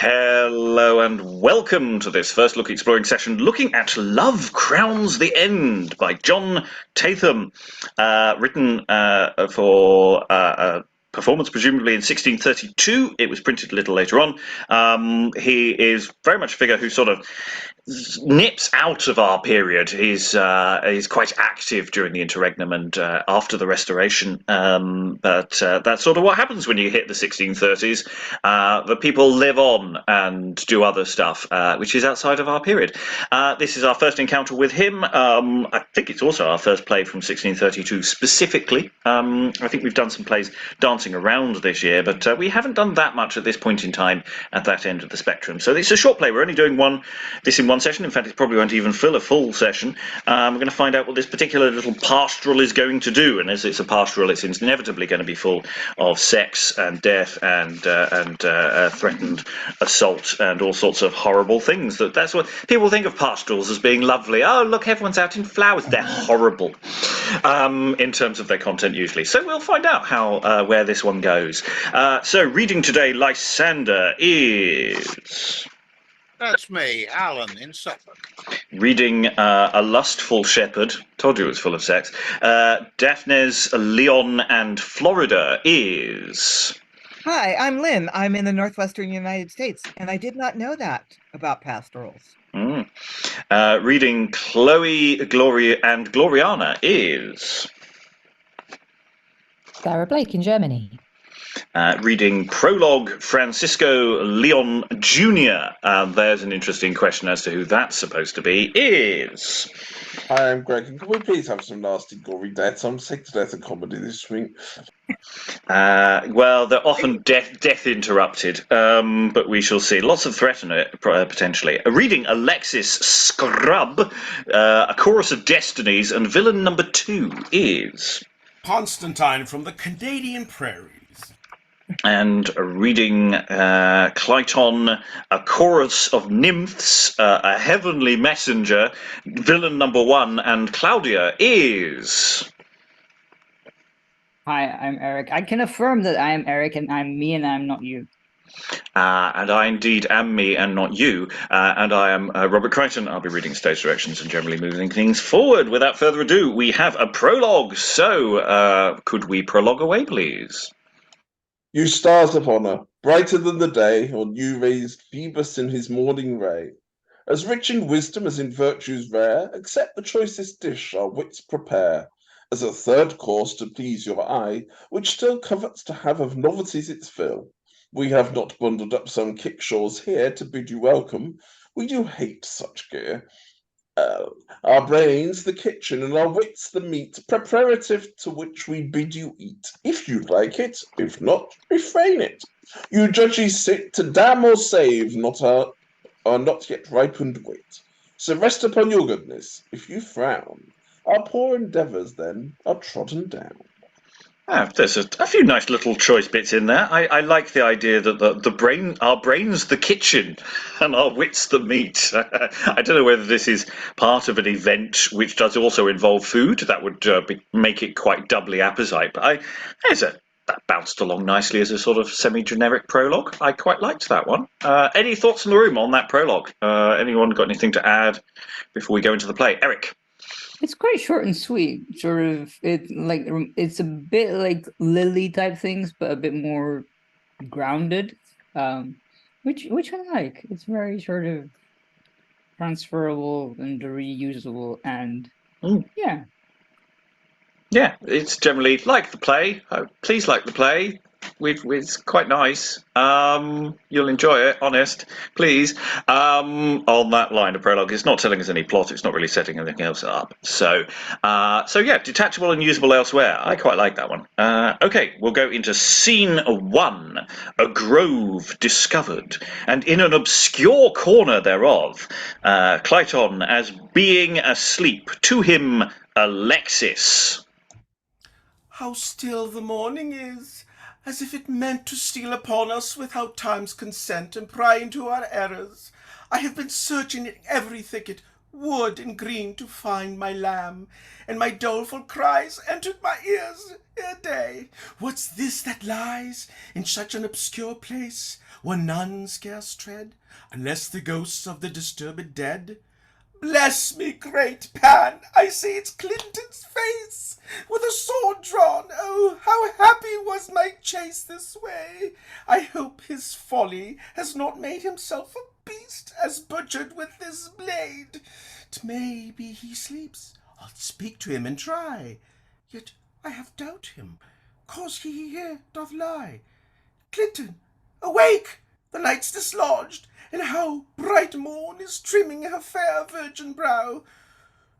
Hello and welcome to this first look exploring session looking at Love Crowns the End by John Tatham, written for performance presumably in 1632. It was printed a little later on. He is very much a figure who sort of nips out of our period. He's quite active during the interregnum and after the Restoration, but that's sort of what happens when you hit the 1630s. The people live on and do other stuff, which is outside of our period. This is our first encounter with him. I think it's also our first play from 1632 specifically. I think we've done some plays dancing around this year, but we haven't done that much at this point in time at that end of the spectrum. So it's a short play. We're only doing this in one session. In fact, it probably won't even fill a full session. We're going to find out what this particular little pastoral is going to do, and as it's a pastoral, it's inevitably going to be full of sex and death and threatened assault and all sorts of horrible things. That's what people think of pastorals as being lovely. Oh, look, everyone's out in flowers. They're horrible in terms of their content usually. So we'll find out where this one goes. So reading today, Lysander is... That's me, Alan, in Suffolk. Reading A Lustful Shepherd, told you it was full of sex. Daphnes, Leon, and Florida is... Hi, I'm Lynn. I'm in the northwestern United States, and I did not know that about pastorals. Reading Cloe, Gloria, and Gloriana is... Sarah Blake in Germany. Reading Prologue, Francisco Leon Jr. There's an interesting question as to who that's supposed to be, is... Hi, I'm Greg, and can we please have some nasty gory deaths? I'm sick to death of comedy this week. Well, they're often death interrupted, but we shall see. Lots of threat in it, potentially. Reading Alexis Scrub, A Chorus of Destinies, and villain number 2 is... Constantine from the Canadian Prairies. And reading Cliton, A Chorus of Nymphs, A Heavenly Messenger, villain number 1, and Claudia is... Hi, I'm Eric. I can affirm that I am Eric and I'm me and I'm not you. And I indeed am me and not you. And I am Robert Crighton. I'll be reading stage directions and generally moving things forward. Without further ado, we have a prologue. So could we prologue away, please? You stars upon her, brighter than the day, or new raised Phoebus in his morning ray. As rich in wisdom as in virtues rare, accept the choicest dish our wits prepare. As a third course to please your eye, which still covets to have of novelties its fill. We have not bundled up some kickshaws here to bid you welcome. We do hate such gear. Our brains the kitchen and our wits the meat, preparative to which we bid you eat. If you like it, if not, refrain it. You judges sit to damn or save, not our not yet ripened wit. So rest upon your goodness. If you frown, our poor endeavours then are trodden down. There's a few nice little choice bits in there. I like the idea that our brain's the kitchen and our wit's the meat. I don't know whether this is part of an event which does also involve food. That would make it quite doubly apposite. But that bounced along nicely as a sort of semi-generic prologue. I quite liked that one. Any thoughts in the room on that prologue? Anyone got anything to add before we go into the play? Eric? It's quite short and sweet, sort of. It's a bit like Lily type things, but a bit more grounded, which I like. It's very sort of transferable and reusable, and yeah, it's generally like the play. Please like the play. It's quite nice. You'll enjoy it, honest. Please. On that line of prologue, it's not telling us any plot. It's not really setting anything else up. So yeah, detachable and usable elsewhere. I quite like that one. Okay, we'll go into scene 1. A grove discovered, and in an obscure corner thereof, Cliton as being asleep. To him, Alexis. How still the morning is, as if it meant to steal upon us without time's consent and pry into our errors. I have been searching in every thicket, wood and green to find my lamb, and my doleful cries entered my ears ere day. What's this that lies in such an obscure place, where none scarce tread, unless the ghosts of the disturbed dead? Bless me, great Pan, I see it's Cliton's face, with a sword drawn. Oh, how happy was my chase this way! I hope his folly has not made himself a beast, as butchered with this blade. 'Tmay be he sleeps. I'll speak to him and try. Yet I have doubt him, 'cause he here doth lie. Cliton, awake! The night's dislodged, and how bright morn is trimming her fair virgin brow,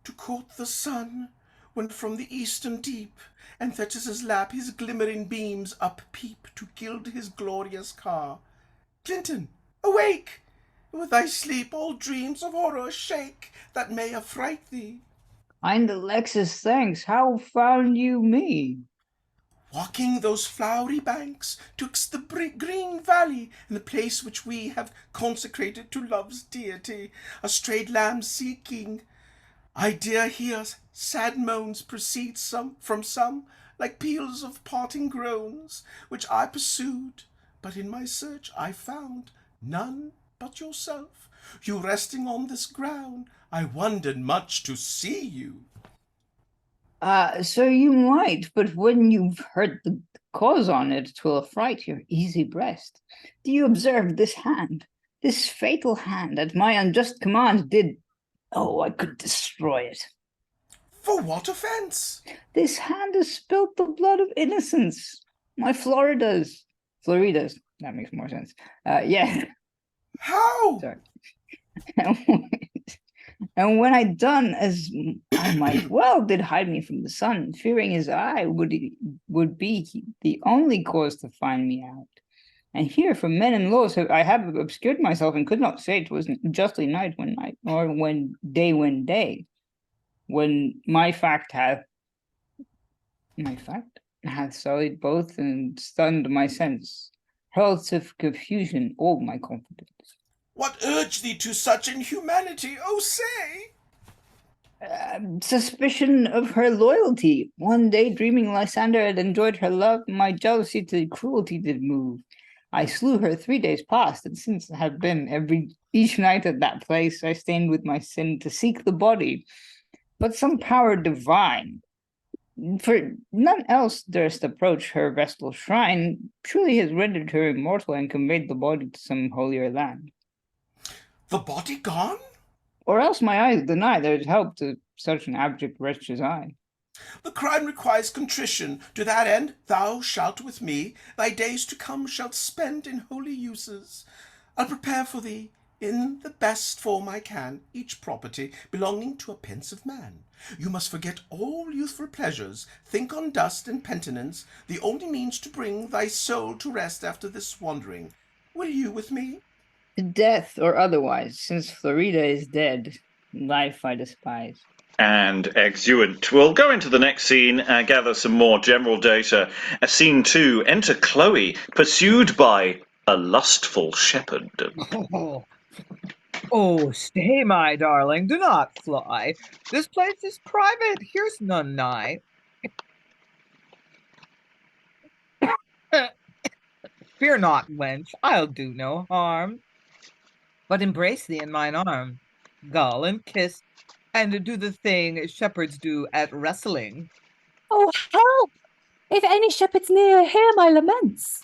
to court the sun, when from the eastern deep and Thetis' lap his glimmering beams up peep to gild his glorious car. Cliton, awake! With thy sleep all dreams of horror shake, that may affright thee. Kind Alexis, thanks. How found you me? Walking those flowery banks, twixt the green valley and the place which we have consecrated to love's deity, a strayed lamb seeking, I dare hear sad moans proceed from some, like peals of parting groans, which I pursued, but in my search I found none but yourself. You resting on this ground, I wondered much to see you. So you might, but when you've heard the cause on it, 'twill affright your easy breast. Do you observe this hand, this fatal hand, at my unjust command did... Oh, I could destroy it. For what offence? This hand has spilt the blood of innocence. My Floridas. That makes more sense. Yeah. How? Sorry. And when I'd done as I might well did hide me from the sun, fearing his eye would be the only cause to find me out. And here from men and laws I have obscured myself and could not say 'twas justly night when night, or when day, when my fact hath sullied both and stunned my sense, hurled to confusion all my confidence. What urged thee to such inhumanity? Oh, say! Suspicion of her loyalty. One day, dreaming Lysander had enjoyed her love, my jealousy to cruelty did move. I slew her 3 days past, and since have been each night at that place, I stained with my sin to seek the body. But some power divine, for none else durst approach her vestal shrine, truly has rendered her immortal and conveyed the body to some holier land. The body gone? Or else my eyes deny there's help to such an abject wretch as I. The crime requires contrition. To that end, thou shalt with me thy days to come shalt spend in holy uses. I'll prepare for thee, in the best form I can, each property belonging to a pensive man. You must forget all youthful pleasures, think on dust and penitence, the only means to bring thy soul to rest after this wandering. Will you with me? To death or otherwise, since Florida is dead, life I despise. And exeunt. We'll go into the next scene and gather some more general data. Scene 2, enter Cloe, pursued by a lustful shepherd. Oh, stay, my darling, do not fly. This place is private, here's none nigh. Fear not, wench, I'll do no harm. But embrace thee in mine arm, gull and kiss, and do the thing shepherds do at wrestling. Oh, help! If any shepherds near, hear my laments.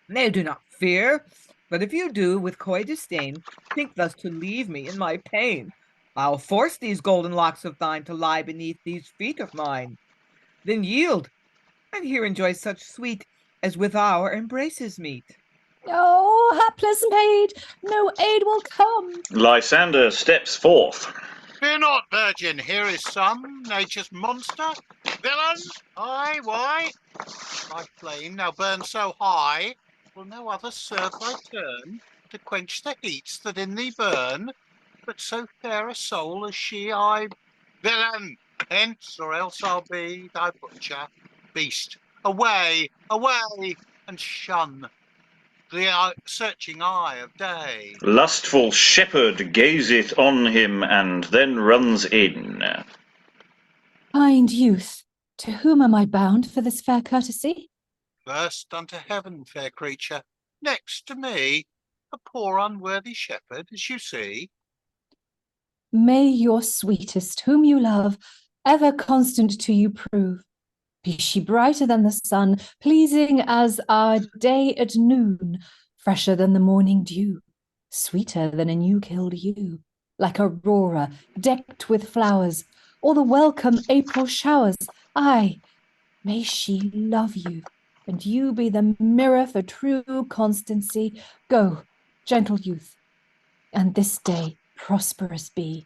Nay, do not fear, but if you do, with coy disdain, think thus to leave me in my pain, I'll force these golden locks of thine to lie beneath these feet of mine. Then yield, and here enjoy such sweet as with our embraces meet. Oh, hapless maid, no aid will come. Lysander steps forth. Fear not, virgin, here is some nature's monster. Villain! Aye, why? Thy flame now burns so high, will no other serve thy turn, to quench the heats that in thee burn? But so fair a soul as she, I... Villain! Hence, or else I'll be thy butcher. Beast, away, away, and shun. the searching eye of day. Lustful shepherd gazeth on him and then runs in. Kind youth, to whom am I bound for this fair courtesy? First unto heaven, fair creature, next to me, a poor unworthy shepherd, as you see. May your sweetest, whom you love, ever constant to you prove. Be she brighter than the sun, pleasing as our day at noon, fresher than the morning dew, sweeter than a new-killed ewe, like aurora decked with flowers, or the welcome April showers. Aye, may she love you, and you be the mirror for true constancy. Go, gentle youth, and this day prosperous be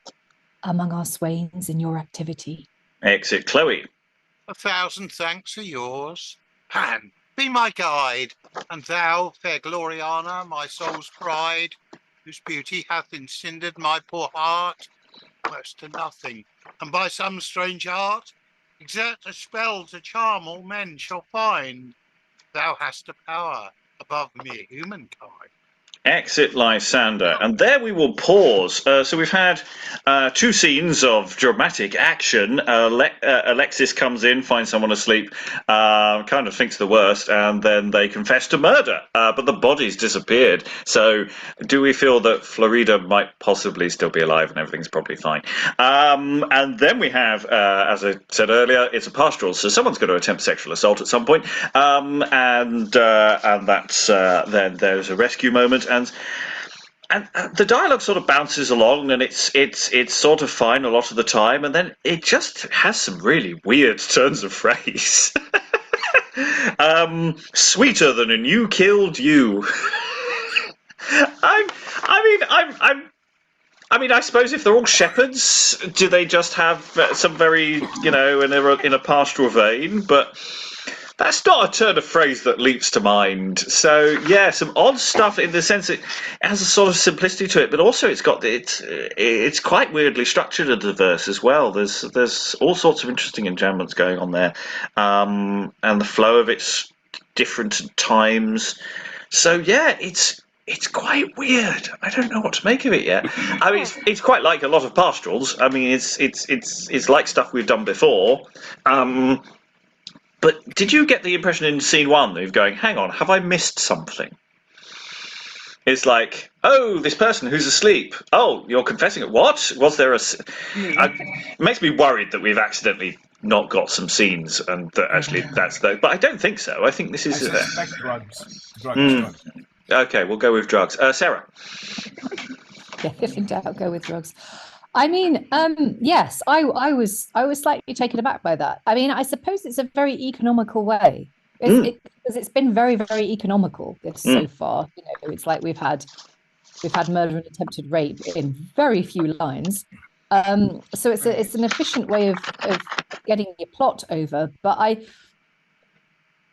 among our swains in your activity. Exit Chloe. 1,000 thanks are yours. Pan, be my guide, and thou, fair Gloriana, my soul's pride, whose beauty hath incindered my poor heart, worse to nothing, and by some strange art, exert a spell to charm all men shall find. Thou hast a power above mere humankind. Exit Lysander. And there we will pause. So we've had two scenes of dramatic action. Alexis comes in, finds someone asleep, kind of thinks the worst, and then they confess to murder. But the body's disappeared. So do we feel that Florida might possibly still be alive and everything's probably fine? And then we have, as I said earlier, it's a pastoral. So someone's going to attempt sexual assault at some point. And that's then there's a rescue moment. And the dialogue sort of bounces along, and it's sort of fine a lot of the time, and then it just has some really weird turns of phrase. Sweeter than a new-killed ewe. I suppose if they're all shepherds, do they just have some very, in a pastoral vein? But that's not a turn of phrase that leaps to mind. So yeah, some odd stuff in the sense it has a sort of simplicity to it, but also it's quite weirdly structured in the verse as well. There's all sorts of interesting enjambments going on there, and the flow of it's different at times. So yeah, it's quite weird. I don't know what to make of it yet. I mean, it's quite like a lot of pastorals. I mean, it's like stuff we've done before. But did you get the impression in scene one that you're going, hang on, have I missed something? It's like, oh, this person who's asleep. Oh, you're confessing it. What? Was there a... It makes me worried that we've accidentally not got some scenes and that actually that's... But I don't think so. I think this is... I suspect drugs. Okay, we'll go with drugs. Sarah? Yeah, if in doubt, go with drugs. I mean, yes, I was slightly taken aback by that. I mean, I suppose it's a very economical way. Because it's been very, very economical so far. It's like we've had murder and attempted rape in very few lines. So it's an efficient way of getting your plot over. But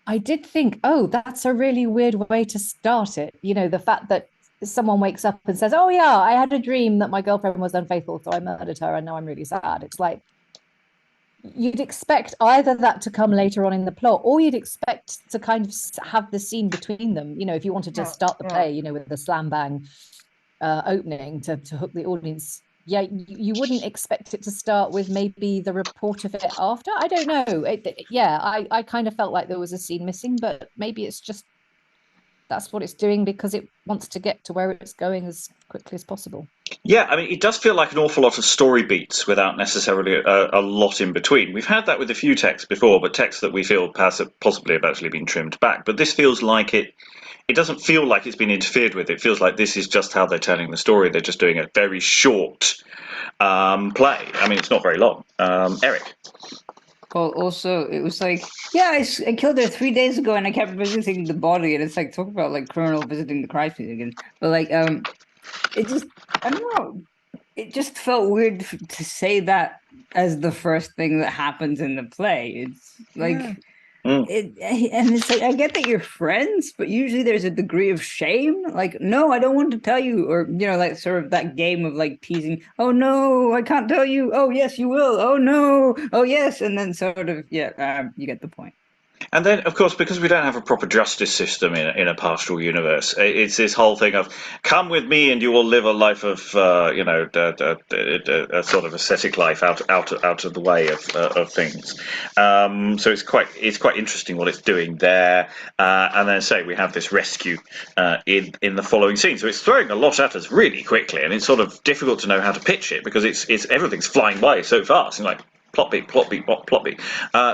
I did think, oh, that's a really weird way to start it. The fact that someone wakes up and says, oh yeah, I had a dream that my girlfriend was unfaithful, so I murdered her, and now I'm really sad. It's like you'd expect either that to come later on in the plot, or you'd expect to kind of have the scene between them. If you wanted to start the play, with the slam bang opening to hook the audience. Yeah, you wouldn't expect it to start with maybe the report of it after. I don't know. I kind of felt like there was a scene missing, but maybe it's just that's what it's doing because it wants to get to where it's going as quickly as possible. Yeah, I mean, it does feel like an awful lot of story beats without necessarily a lot in between. We've had that with a few texts before, but texts that we feel possibly have actually been trimmed back. But this feels like it doesn't feel like it's been interfered with. It feels like this is just how they're telling the story. They're just doing a very short play. I mean, it's not very long. Eric? Well, also, it was like, yeah, I killed her 3 days ago and I kept visiting the body. And it's like, talk about like criminal visiting the crime scene again. But like, it just, I don't know. It just felt weird to say that as the first thing that happens in the play. It's like, and it's like, I get that you're friends, but usually there's a degree of shame. Like, no, I don't want to tell you. Or, like sort of that game of like teasing. Oh, no, I can't tell you. Oh, yes, you will. Oh, no. Oh, yes. And then sort of, you get the point. And then, of course, because we don't have a proper justice system in a pastoral universe, it's this whole thing of come with me and you will live a life of, a sort of ascetic life out of the way of things. So it's quite interesting what it's doing there. And then say we have this rescue in the following scene. So it's throwing a lot at us really quickly, and it's sort of difficult to know how to pitch it because it's everything's flying by so fast. And like plot beat, plot beat, plot beat.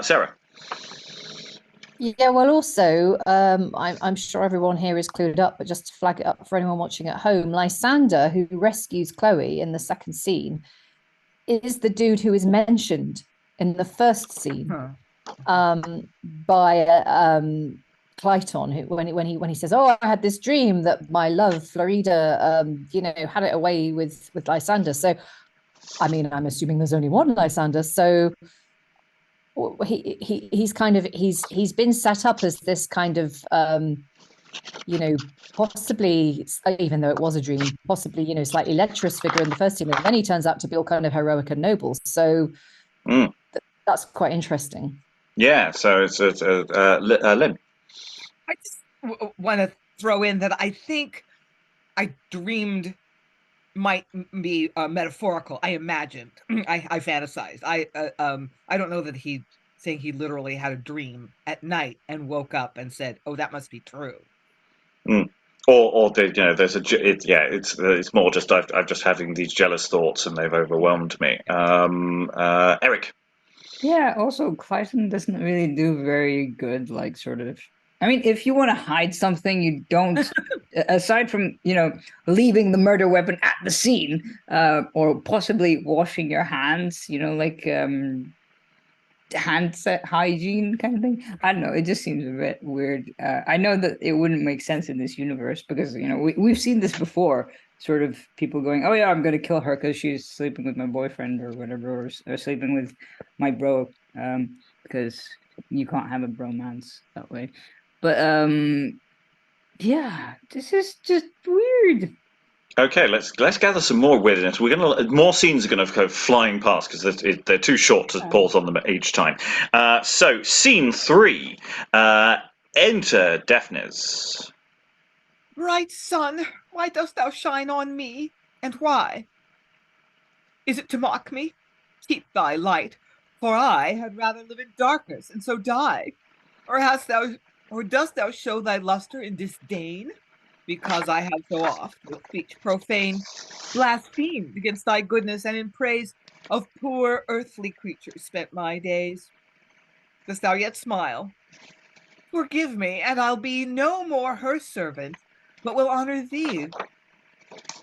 Sarah. Yeah, well, also, I'm sure everyone here is clued up, but just to flag it up for anyone watching at home, Lysander, who rescues Cloe in the second scene, is the dude who is mentioned in the first scene by Cliton, who when he says, "Oh, I had this dream that my love Florida, had it away with Lysander." So, I mean, I'm assuming there's only one Lysander, so. He's been set up as this kind of possibly, even though it was a dream, possibly slightly lecherous figure in the first scene, and then he turns out to be all kind of heroic and noble. So that's quite interesting. Yeah. So it's Lynn. I just want to throw in that I think I dreamed might be metaphorical. I imagined. I fantasized. I don't know that he's saying he literally had a dream at night and woke up and said, "Oh, that must be true." Or there's it's more just I'm just having these jealous thoughts and they've overwhelmed me. Eric. Yeah, also Cliton doesn't really do very good, like sort of. I mean, if you want to hide something, you don't, aside from, leaving the murder weapon at the scene, or possibly washing your hands, hand hygiene kind of thing. I don't know. It just seems a bit weird. I know that it wouldn't make sense in this universe because, we've seen this before, sort of people going, "Oh yeah, I'm going to kill her because she's sleeping with my boyfriend or whatever, or sleeping with my bro," because you can't have a bromance that way. But yeah, this is just weird. Okay, let's gather some more weirdness. More scenes are going to go flying past because they're too short to pause on them each time. So scene 3, enter Daphnes. Bright sun, why dost thou shine on me, and why? Is it to mock me? Keep thy light, for I had rather live in darkness and so die. Or dost thou show thy luster in disdain? Because I have so oft with speech profane blasphemed against thy goodness and in praise of poor earthly creatures spent my days. Dost thou yet smile? Forgive me, and I'll be no more her servant, but will honor thee.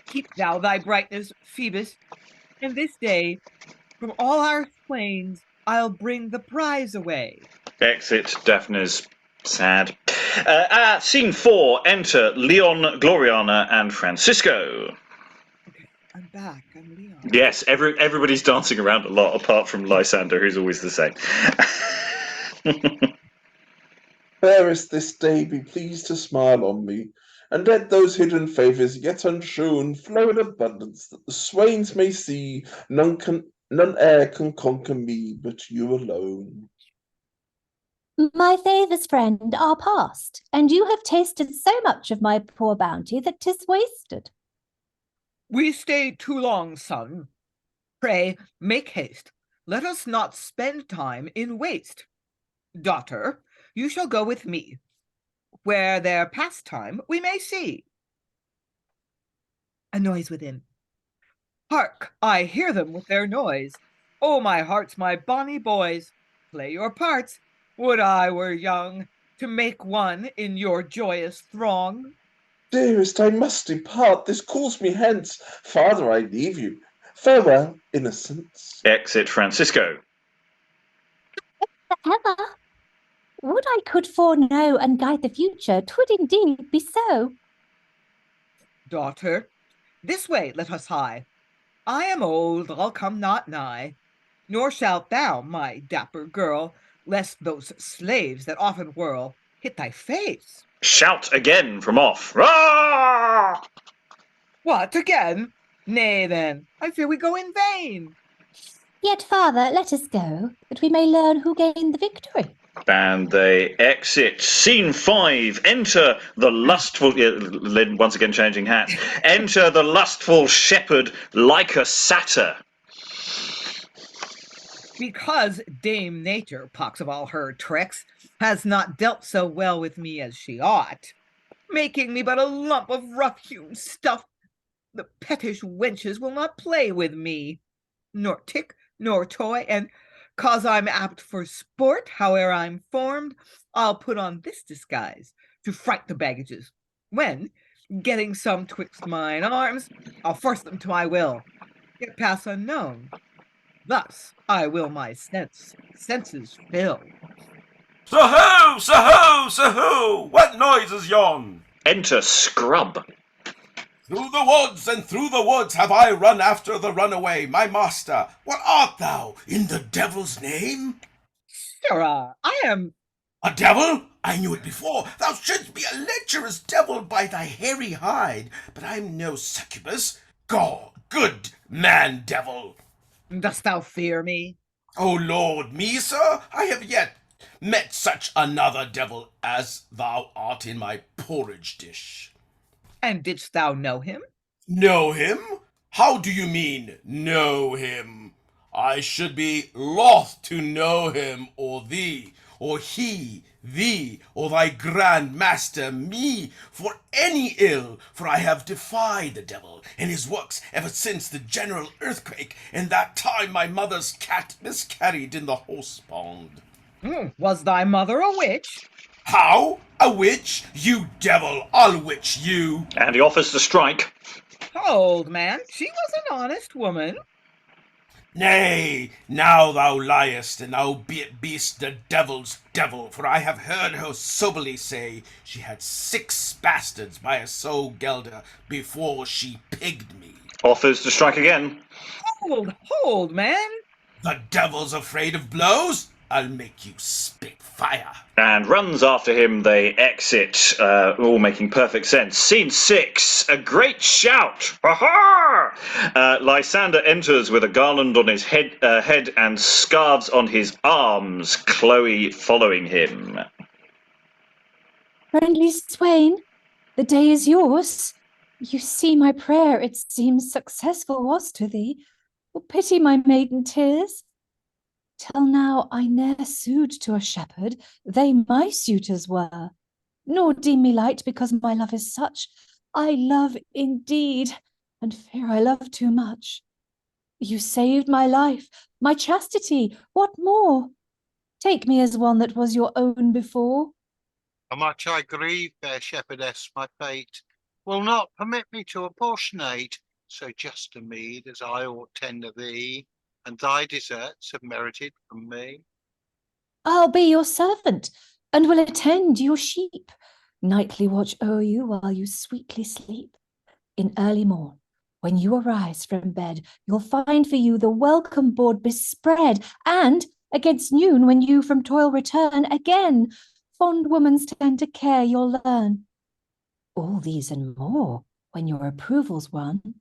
Keep thou thy brightness, Phoebus, and this day from all our plains I'll bring the prize away. Exit Daphnes. Sad. Scene 4, enter Leon, Gloriana, and Francisco. Okay, I'm back. I'm Leon. Yes, everybody's dancing around a lot, apart from Lysander, who's always the same. Fairest this day be pleased to smile on me, and let those hidden favours yet unshown flow in abundance, that the swains may see none e'er can conquer me but you alone. My favours, friend, are past, and you have tasted so much of my poor bounty that 'tis wasted. We stay too long, son. Pray, make haste. Let us not spend time in waste. Daughter, you shall go with me, where their pastime we may see. A noise within. Hark, I hear them with their noise. Oh, my hearts, my bonny boys, play your parts. Would I were young, to make one in your joyous throng. Dearest, I must depart. This calls me hence. Father, I leave you. Farewell, innocence. Exit Francisco. Forever? Would I could foreknow and guide the future, 'twould indeed be so. Daughter, this way let us hie. I am old, I'll come not nigh. Nor shalt thou, my dapper girl, lest those slaves that often whirl hit thy face. Shout again from off. Rah! What, again? Nay, then, I fear we go in vain. Yet, father, let us go, that we may learn who gained the victory. And they exit. Scene 5. Enter the lustful... Lynn once again changing hats. Enter the lustful shepherd like a satyr. Because Dame Nature, pox of all her tricks, has not dealt so well with me as she ought, making me but a lump of rough-hewn stuff, the pettish wenches will not play with me, nor tick, nor toy, and 'cause I'm apt for sport, howe'er I'm formed, I'll put on this disguise to fright the baggages, when, getting some twixt mine arms, I'll force them to my will, yet pass unknown. Thus I will my senses fill. So-ho, so-ho, so-ho! What noise is yon? Enter Scrub. Through the woods and through the woods have I run after the runaway, my master. What art thou, in the devil's name? Sirrah, I am... A devil? I knew it before. Thou shouldst be a lecherous devil by thy hairy hide. But I'm no succubus. Good man devil. Dost thou fear me? O Lord, me, sir? I have yet met such another devil as thou art in my porridge dish. And didst thou know him? Know him? How do you mean, know him? I should be loth to know him, or thee, or he, thee, or thy grand master, me, for any ill, for I have defied the devil and his works ever since the general earthquake, and that time my mother's cat miscarried in the horse pond. Was thy mother a witch? How? A witch? You devil, I'll witch you. And he offers to strike. Hold, man, she was an honest woman. Nay, now thou liest, and thou beest the devil's devil, for I have heard her soberly say she had 6 bastards by a sole gelder before she pigged me. Offers to strike again. Hold, man. The devil's afraid of blows? I'll make you spit fire. And runs after him. They exit, all making perfect sense. Scene 6, a great shout. Ha-ha! Lysander enters with a garland on his head and scarves on his arms, Chloe following him. Friendly swain, the day is yours. You see my prayer, it seems successful was to thee. Oh, pity my maiden tears. Till now I ne'er sued to a shepherd, they my suitors were. Nor deem me light because my love is such. I love indeed, and fear I love too much. You saved my life, my chastity, what more? Take me as one that was your own before. How much I grieve, fair shepherdess, my fate will not permit me to apportionate so just a meed as I ought tender thee, and thy deserts have merited from me. I'll be your servant, and will attend your sheep, nightly watch o'er you while you sweetly sleep. In early morn, when you arise from bed, you'll find for you the welcome board bespread, and against noon, when you from toil return, again, fond woman's tender care you'll learn. All these and more, when your approval's won,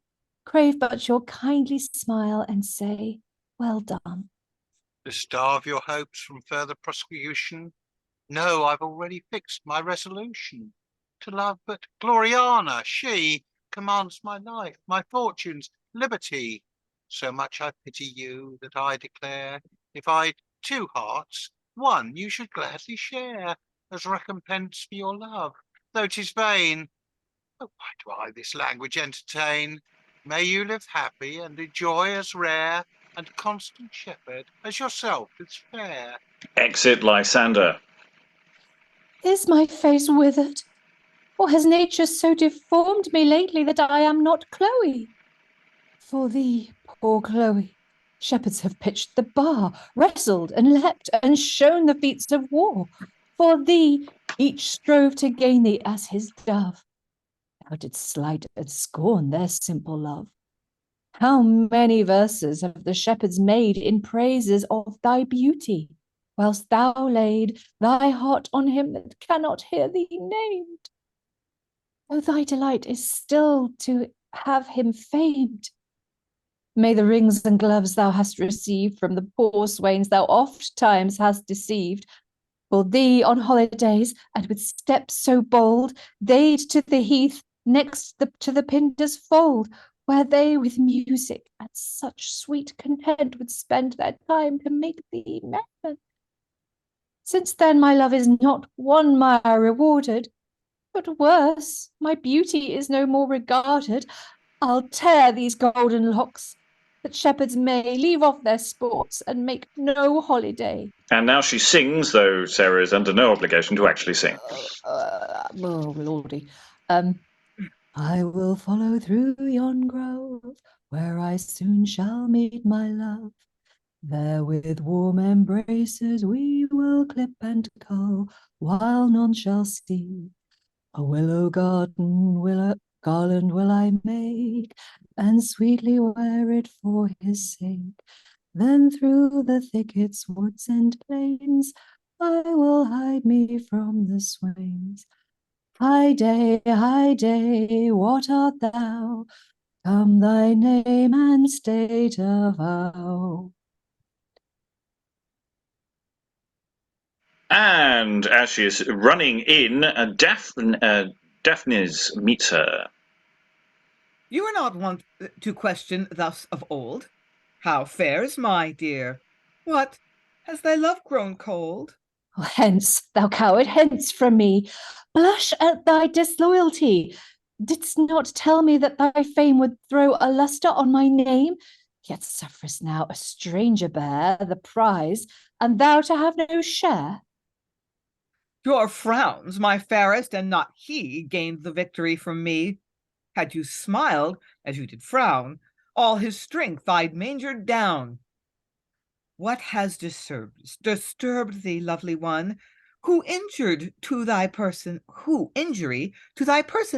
crave but your kindly smile and say, well done. To starve your hopes from further prosecution? No, I've already fixed my resolution. To love but Gloriana, she commands my life, my fortunes, liberty. So much I pity you that I declare, if I'd 2 hearts, one you should gladly share, as recompense for your love, though 'tis vain. Oh, why do I this language entertain? May you live happy and enjoy as rare and constant shepherd as yourself is fair. Exit Lysander. Is my face withered? Or has nature so deformed me lately that I am not Chloe? For thee, poor Chloe, shepherds have pitched the bar, wrestled and leapt, and shown the feats of war. For thee, each strove to gain thee as his dove. Thou didst slight and scorn their simple love. How many verses have the shepherds made in praises of thy beauty, whilst thou laid thy heart on him that cannot hear thee named? Oh, thy delight is still to have him famed. May the rings and gloves thou hast received from the poor swains thou oft times hast deceived, For thee on holidays, and with steps so bold, they'd to the heath next to the Pinder's fold, where they with music at such sweet content would spend their time to make thee merry. Since then my love is not one mire rewarded, but worse, my beauty is no more regarded. I'll tear these golden locks, that shepherds may leave off their sports and make no holiday. And now she sings, though Sarah is under no obligation to actually sing. Oh, lordy. I will follow through yon grove, where I soon shall meet my love. There with warm embraces we will clip and cull, while none shall see. A willow garland will I make, and sweetly wear it for his sake. Then through the thickets, woods, and plains I will hide me from the swains. High day, what art thou? Come thy name and state avow. And as she is running in, Daphnes meets her. You are not wont to question thus of old. How fares my dear? What, has thy love grown cold? Oh, hence, thou coward, hence from me. Blush at thy disloyalty. Didst not tell me that thy fame would throw a lustre on my name? Yet sufferest now a stranger bear the prize, and thou to have no share. Your frowns, my fairest, and not he, gained the victory from me. Had you smiled, as you did frown, all his strength I'd mangered down. What has disturbed thee, lovely one? Who injury to thy person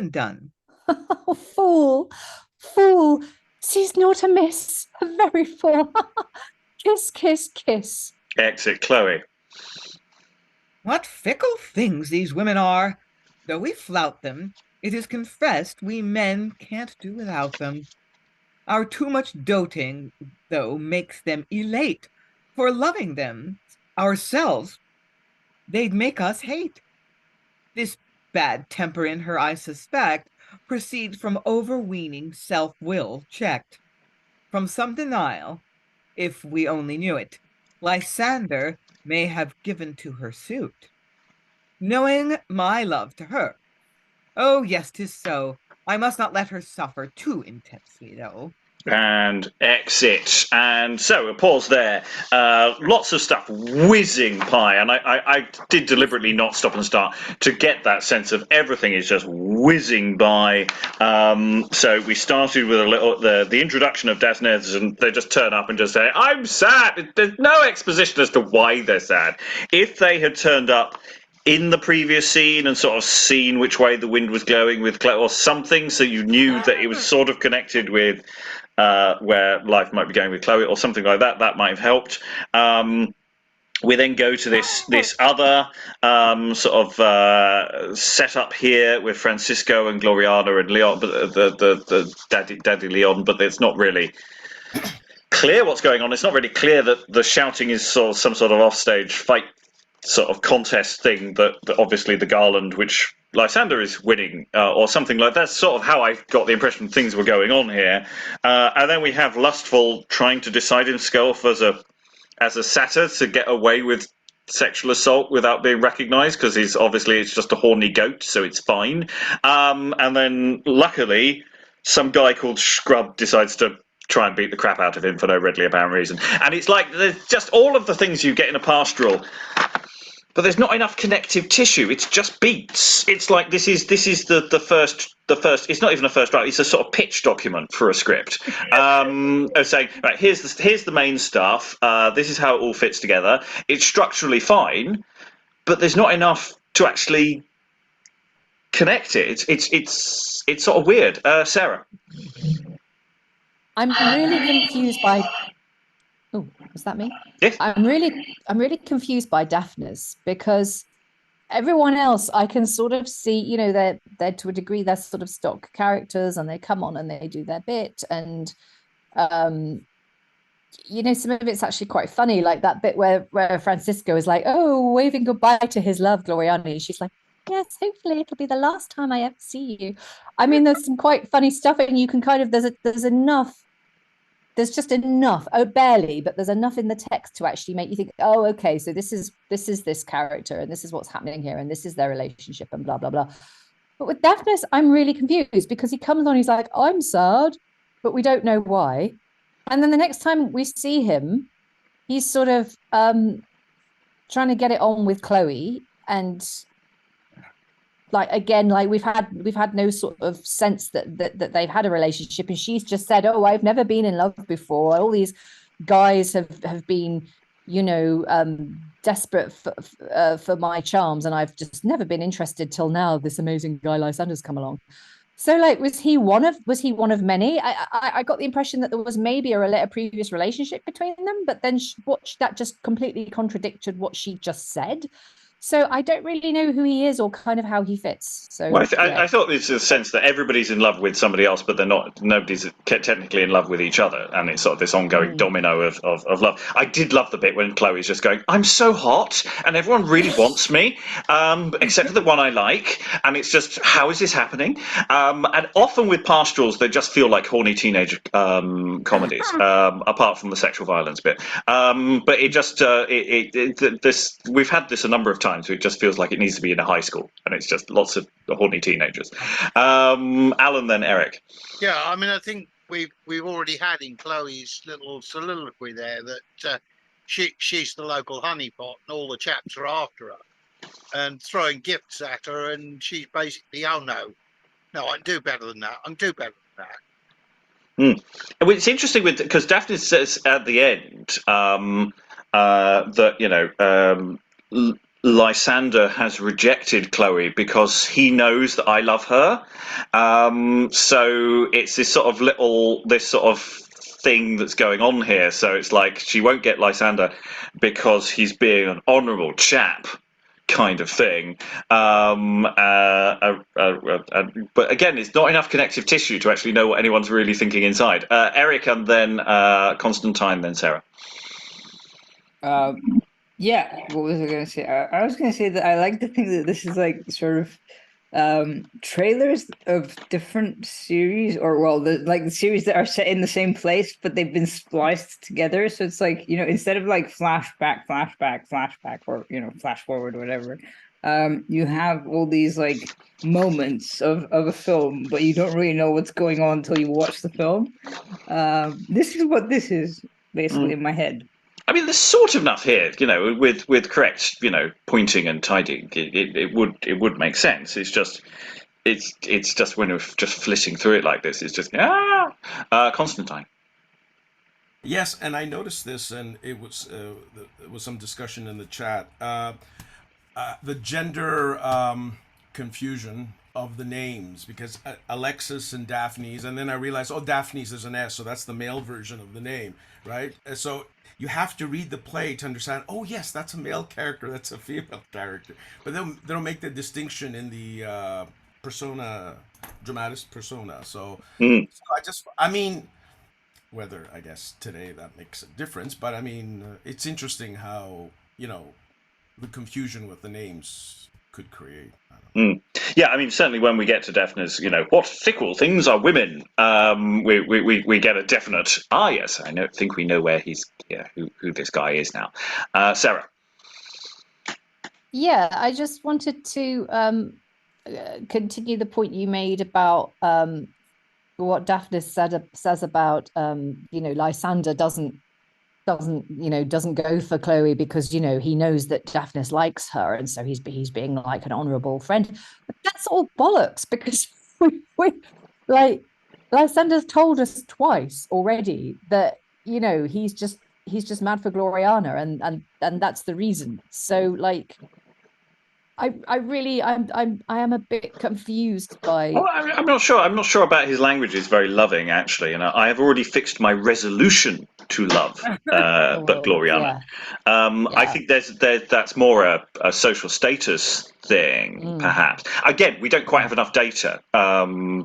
done? Oh, fool, sees naught amiss, a very fool. Kiss, kiss, kiss. Exit Chloe. What fickle things these women are! Though we flout them, it is confessed we men can't do without them. Our too much doting, though, makes them elate. For loving them ourselves, they'd make us hate. This bad temper in her, I suspect, proceeds from overweening self-will checked. From some denial, if we only knew it, Lysander may have given to her suit, knowing my love to her. Oh, yes, 'tis so. I must not let her suffer too intensely, though. And exit. And so a pause there. Lots of stuff whizzing by, and I did deliberately not stop and start to get that sense of everything is just whizzing by. So we started with a little the introduction of Daphnes, and they just turn up and just say, "I'm sad." There's no exposition as to why they're sad. If they had turned up in the previous scene and sort of seen which way the wind was going with Cloe or something, so you knew that it was sort of connected with where life might be going with Chloe or something like that, that might have helped. We then go to this other sort of setup here with Francisco and Gloriana and Leon, but the daddy Leon, but it's not really clear what's going on. It's not really clear that the shouting is sort of some sort of offstage fight sort of contest thing that obviously the garland which Lysander is winning or something like that. That's sort of how I got the impression things were going on here. And then we have Lustful trying to decide himself as a satyr to get away with sexual assault without being recognised, because it's just a horny goat, so it's fine. And then luckily some guy called Scrub decides to try and beat the crap out of him for no readily apparent reason. And it's like there's just all of the things you get in a pastoral, but there's not enough connective tissue. It's just beats. It's like this is the first. It's not even a first draft. It's a sort of pitch document for a script, saying, right, here's the main stuff. This is how it all fits together. It's structurally fine, but there's not enough to actually connect it. It's sort of weird. Sarah. I'm really confused by. Oh, was that me? Yes. I'm really confused by Daphnes, because everyone else I can sort of see, they're to a degree they're sort of stock characters and they come on and they do their bit, and some of it's actually quite funny, like that bit where Francisco is like, oh, waving goodbye to his love, Gloriana. She's like, yes, hopefully it'll be the last time I ever see you. I mean, there's some quite funny stuff, and you can kind of there's enough. There's just enough, barely, but there's enough in the text to actually make you think, oh, okay, so this is this character, and this is what's happening here, and this is their relationship, and blah blah blah. But with Daphnes, I'm really confused because he comes on, he's like, I'm sad, but we don't know why. And then the next time we see him, he's sort of trying to get it on with Cloe, and like again, like we've had no sort of sense that they've had a relationship, and she's just said, oh, I've never been in love before. All these guys have been, desperate for my charms, and I've just never been interested till now. This amazing guy Lysander's come along. So, like, was he one of many? I got the impression that there was maybe a previous relationship between them, but then that just completely contradicted what she just said. So I don't really know who he is or kind of how he fits. So well, I thought there's a sense that everybody's in love with somebody else, but nobody's technically in love with each other, and it's sort of this ongoing domino of love. I did love the bit when Chloe's just going, I'm so hot, and everyone really wants me, except for the one I like, and it's just, how is this happening? And often with pastorals, they just feel like horny teenage comedies, apart from the sexual violence bit. But it just, we've had this a number of times. So it just feels like it needs to be in a high school, and it's just lots of horny teenagers. Alan, then Eric. Yeah, I mean, I think we've already had in Chloe's little soliloquy there that she's the local honeypot, and all the chaps are after her and throwing gifts at her, and she's basically, oh no, I can do better than that. I can do better than that. Well, it's interesting because Daphne says at the end that Lysander has rejected Cloe because he knows that I love her. So it's this sort of thing that's going on here. So it's like she won't get Lysander because he's being an honourable chap, kind of thing. But again, it's not enough connective tissue to actually know what anyone's really thinking inside. Eric, and then Constantine, then Sarah. Yeah, what was I going to say? I was going to say that I like to think that this is like sort of trailers of different series, or the series that are set in the same place, but they've been spliced together. So it's like, instead of like flashback, or flash forward, or whatever, you have all these like moments of a film, but you don't really know what's going on until you watch the film. This is what this is basically in my head. I mean, there's sort of enough here, with correct, pointing and tidying. It would make sense. It's just when we're just flitting through it like this, it's just Constantine. Yes, and I noticed this, and it was there was some discussion in the chat. The gender confusion of the names, because Alexis and Daphnes, and then I realized, Daphnes is an S, so that's the male version of the name, right? So you have to read the play to understand, oh yes, that's a male character, that's a female character. But they don't make the distinction in the dramatis persona. So I mean, whether, I guess, today that makes a difference, but I mean, it's interesting how, the confusion with the names could create. Yeah, I mean, certainly when we get to Daphnes, what fickle things are women? We get a definite. Yes, think we know where who this guy is now. Sarah. Yeah, I just wanted to continue the point you made about what Daphnes says about Lysander doesn't go for Cloe because he knows that Daphnes likes her, and so he's being like an honourable friend. But that's all bollocks, because we like Lysander's told us twice already that he's just mad for Gloriana, and that's the reason. So like, I am a bit confused by. Well, I'm not sure. I'm not sure about his language. Is very loving, actually, and I have already fixed my resolution to love. But Well, Gloriana, I think that's more a social status thing, perhaps. Again, we don't quite have enough data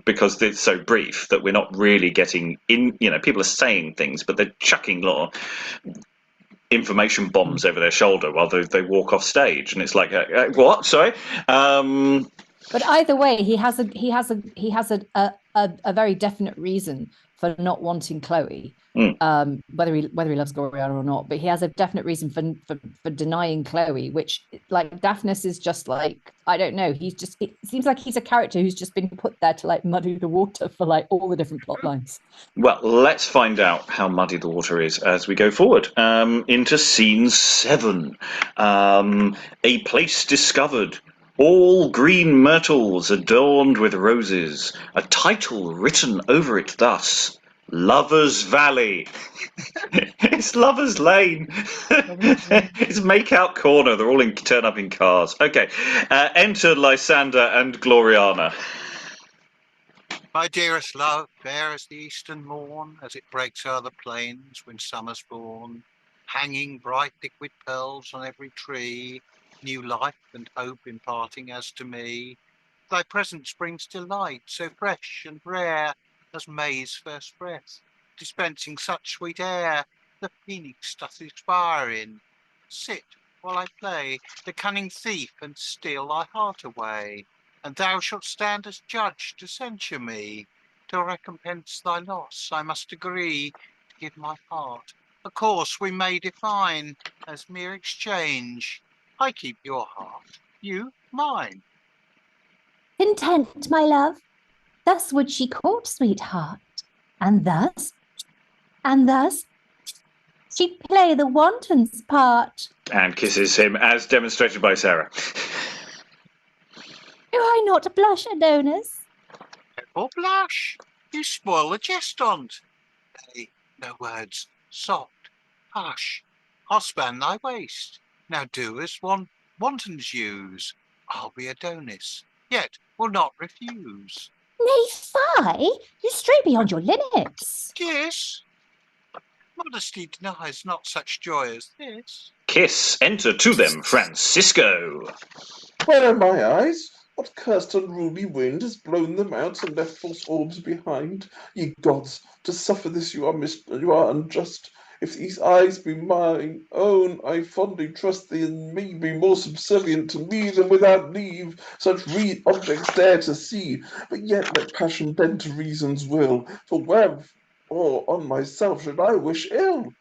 because it's so brief that we're not really getting in. People are saying things, but they're chucking little information bombs over their shoulder while they walk off stage, and it's like, what? Sorry. But either way, he has a very definite reason for not wanting Cloe. Whether he loves Gloriana or not, but he has a definite reason for denying Cloe, which, like, Daphnes is just like, I don't know, it seems like he's a character who's just been put there to, like, muddy the water for, like, all the different plot lines. Well, let's find out how muddy the water is as we go forward into scene 7. A place discovered. All green myrtles adorned with roses. A title written over it thus: Lover's Valley. It's Lover's Lane. It's Makeout Corner. They're all turn up in cars. Okay. Enter Lysander and Gloriana. My dearest love, fair as the eastern morn, as it breaks o'er the plains when summer's born, hanging bright liquid pearls on every tree, new life and hope imparting as to me. Thy presence brings delight so fresh and rare as May's first breath, dispensing such sweet air the phoenix doth expire in. Sit while I play the cunning thief and steal thy heart away, and thou shalt stand as judge to censure me. To recompense thy loss I must agree to give my heart a course we may define as mere exchange. I keep your heart, you mine. Content, my love. Thus would she court, sweetheart. And thus she'd play the wanton's part. And kisses him, as demonstrated by Sarah. Do I not blush, Adonis? Or blush, you spoil the jest on't. Nay, no words, soft, hush. I'll span thy waist. Now do as wantons use. I'll be Adonis, yet will not refuse. Nay, fie! You stray beyond your limits. Kiss? Modesty denies not such joy as this. Kiss. Enter to them, Francisco. Where are my eyes? What cursed unruly wind has blown them out and left false orbs behind? Ye gods, to suffer this you are unjust. If these eyes be mine own, I fondly trust thee and me be more subservient to me than without leave such objects dare to see. But yet let passion bend to reason's will, for where or on myself should I wish ill?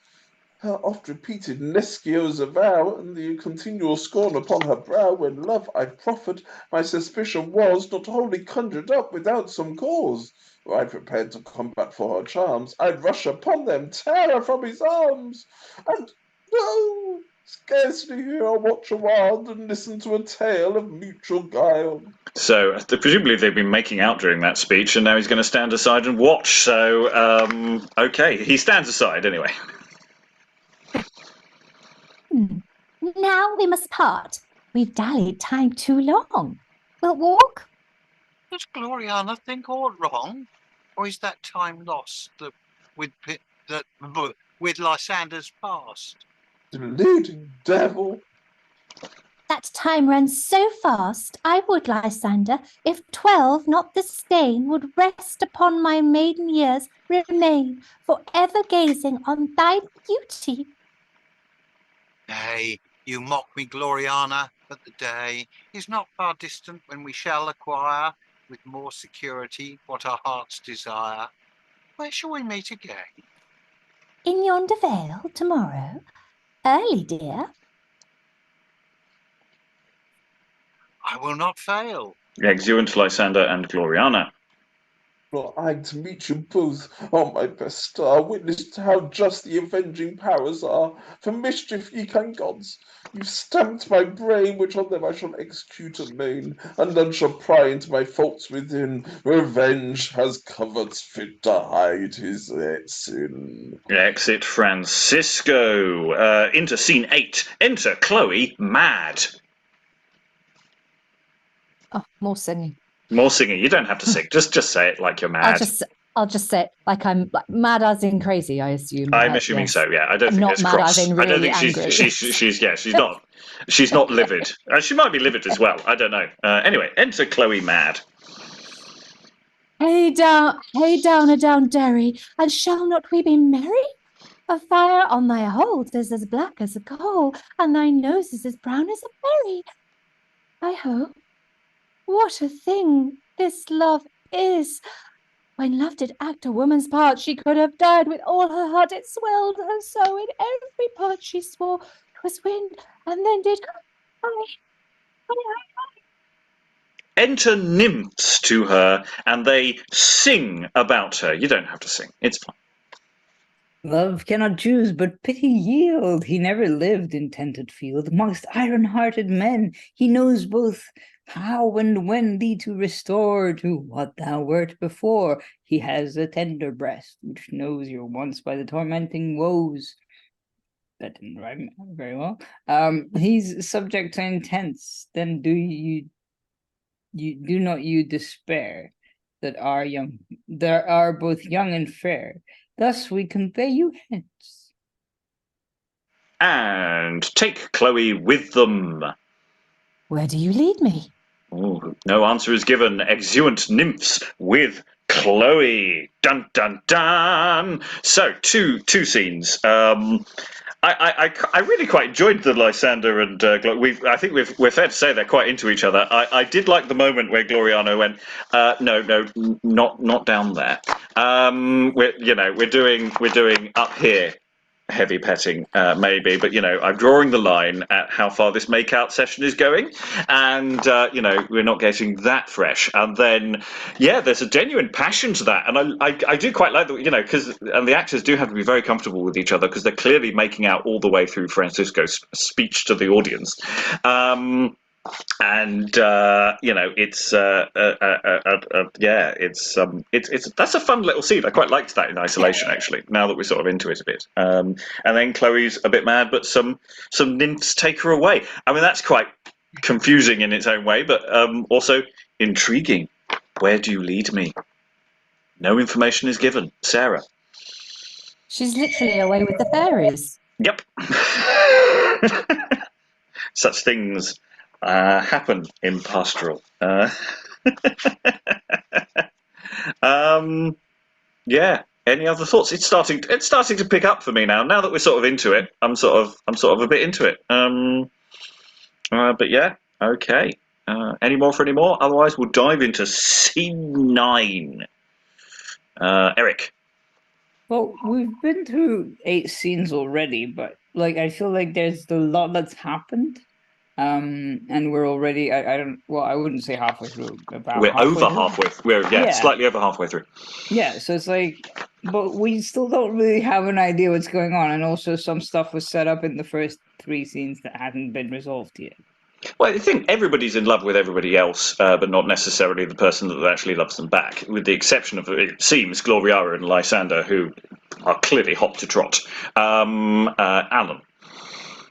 Her oft-repeated Nescio's avow, and the continual scorn upon her brow, when love I proffered, my suspicion was not wholly conjured up without some cause. Were I prepared to combat for her charms, I'd rush upon them, tear her from his arms, and no, scarcely hear her watch awhile and listen to a tale of mutual guile. So, presumably they've been making out during that speech, and now he's going to stand aside and watch. So, okay, he stands aside anyway. Now we must part. We've dallied time too long. We'll walk. Does Gloriana think aught wrong? Or is that time lost with Lysander's past? Deluding devil! That time runs so fast, I would, Lysander, if 12, not the stain, would rest upon my maiden years, remain, for ever gazing on thy beauty. Nay, you mock me, Gloriana, but the day is not far distant when we shall acquire, with more security, what our hearts desire. Where shall we meet again? In yonder vale, tomorrow. Early, dear. I will not fail. Exeunt Lysander and Gloriana. Well, I to meet you both, on my best star, witness how just the avenging powers are. For mischief, ye kind gods, you've stamped my brain, which on them I shall execute amain, and none shall pry into my faults within. Revenge has coverts fit to hide his sin. Exit Francisco. Into scene 8. Enter Cloe, mad. Oh, more singing. More singing. You don't have to sing. Just say it like you're mad. I'll just say it like I'm like mad as in crazy, I assume. I'm assuming so, yeah. I don't think not it's mad cross. as in I don't really think angry. she's not livid. She might be livid as well. I don't know. Anyway, enter Chloe mad. Hey down, Derry, and shall not we be merry? A fire on thy hold is as black as a coal, and thy nose is as brown as a berry. I hope. What a thing this love is! When love did act a woman's part, she could have died with all her heart. It swelled her so in every part she swore 'twas wind, and then did I. Enter nymphs to her, and they sing about her. You don't have to sing. It's fine. Love cannot choose, but pity yield. He never lived in tented field. Amongst iron-hearted men, he knows both how and when thee to restore to what thou wert before. He has a tender breast, which knows your wants by the tormenting woes. That didn't rhyme very well. He's subject to intents. Then do not you despair that there are both young and fair. Thus we convey you hence. And take Chloe with them. Where do you lead me? Ooh, no answer is given. Exeunt nymphs with Chloe. Dun dun dun. So two scenes. I really quite enjoyed the Lysander and I think we're fair to say they're quite into each other. I did like the moment where Gloriana went, no, not down there. We're doing up here. Heavy petting, maybe, but I'm drawing the line at how far this make-out session is going, and we're not getting that fresh. And then, there's a genuine passion to that, and I do quite like that, because the actors do have to be very comfortable with each other because they're clearly making out all the way through Francisco's speech to the audience. It's that's a fun little scene. I quite liked that in isolation, actually. Now that we're sort of into it a bit, and then Chloe's a bit mad, but some nymphs take her away. I mean, that's quite confusing in its own way, but also intriguing. Where do you lead me? No information is given. Sarah. She's literally away with the fairies. Yep. Such things happen in pastoral. Any other thoughts? It's starting to pick up for me now. Now that we're sort of into it, I'm sort of a bit into it. But yeah, okay. Any more? Otherwise, we'll dive into scene 9. Eric. Well, we've been through 8 scenes already, but I feel like there's a lot that's happened. And we're already I wouldn't say halfway through. We're over halfway. Slightly over halfway through. Yeah, so it's but we still don't really have an idea what's going on, and also some stuff was set up in the first 3 scenes that hadn't been resolved yet. Well, I think everybody's in love with everybody else, but not necessarily the person that actually loves them back, with the exception of, it seems, Gloriana and Lysander, who are clearly hot to trot. Alan.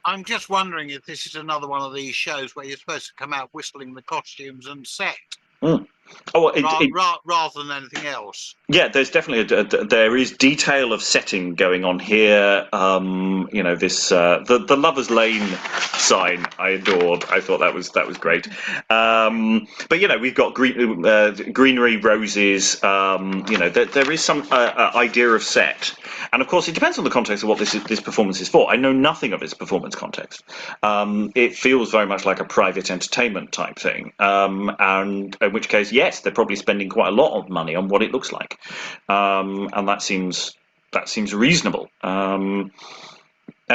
I'm just wondering if this is another one of these shows where you're supposed to come out whistling the costumes and set. Mm. Rather than anything else. Yeah, there's definitely there is detail of setting going on here. This the Lovers Lane sign I adored. I thought that was great. But we've got greenery, roses. There is some idea of set, and of course it depends on the context of what this performance is for. I know nothing of its performance context. It feels very much like a private entertainment type thing, and in which case, yes, they're probably spending quite a lot of money on what it looks like, and that seems reasonable. And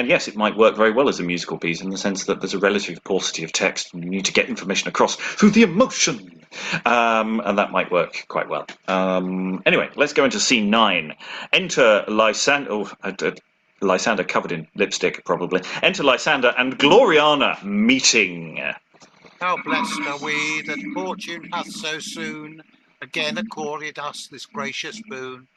yes, it might work very well as a musical piece in the sense that there's a relative paucity of text and you need to get information across through the emotion, and that might work quite well. Anyway, let's go into scene 9. Enter Lysander. Lysander covered in lipstick, probably. Enter Lysander and Gloriana meeting. How blessed are we that fortune hath so soon again accorded us this gracious boon.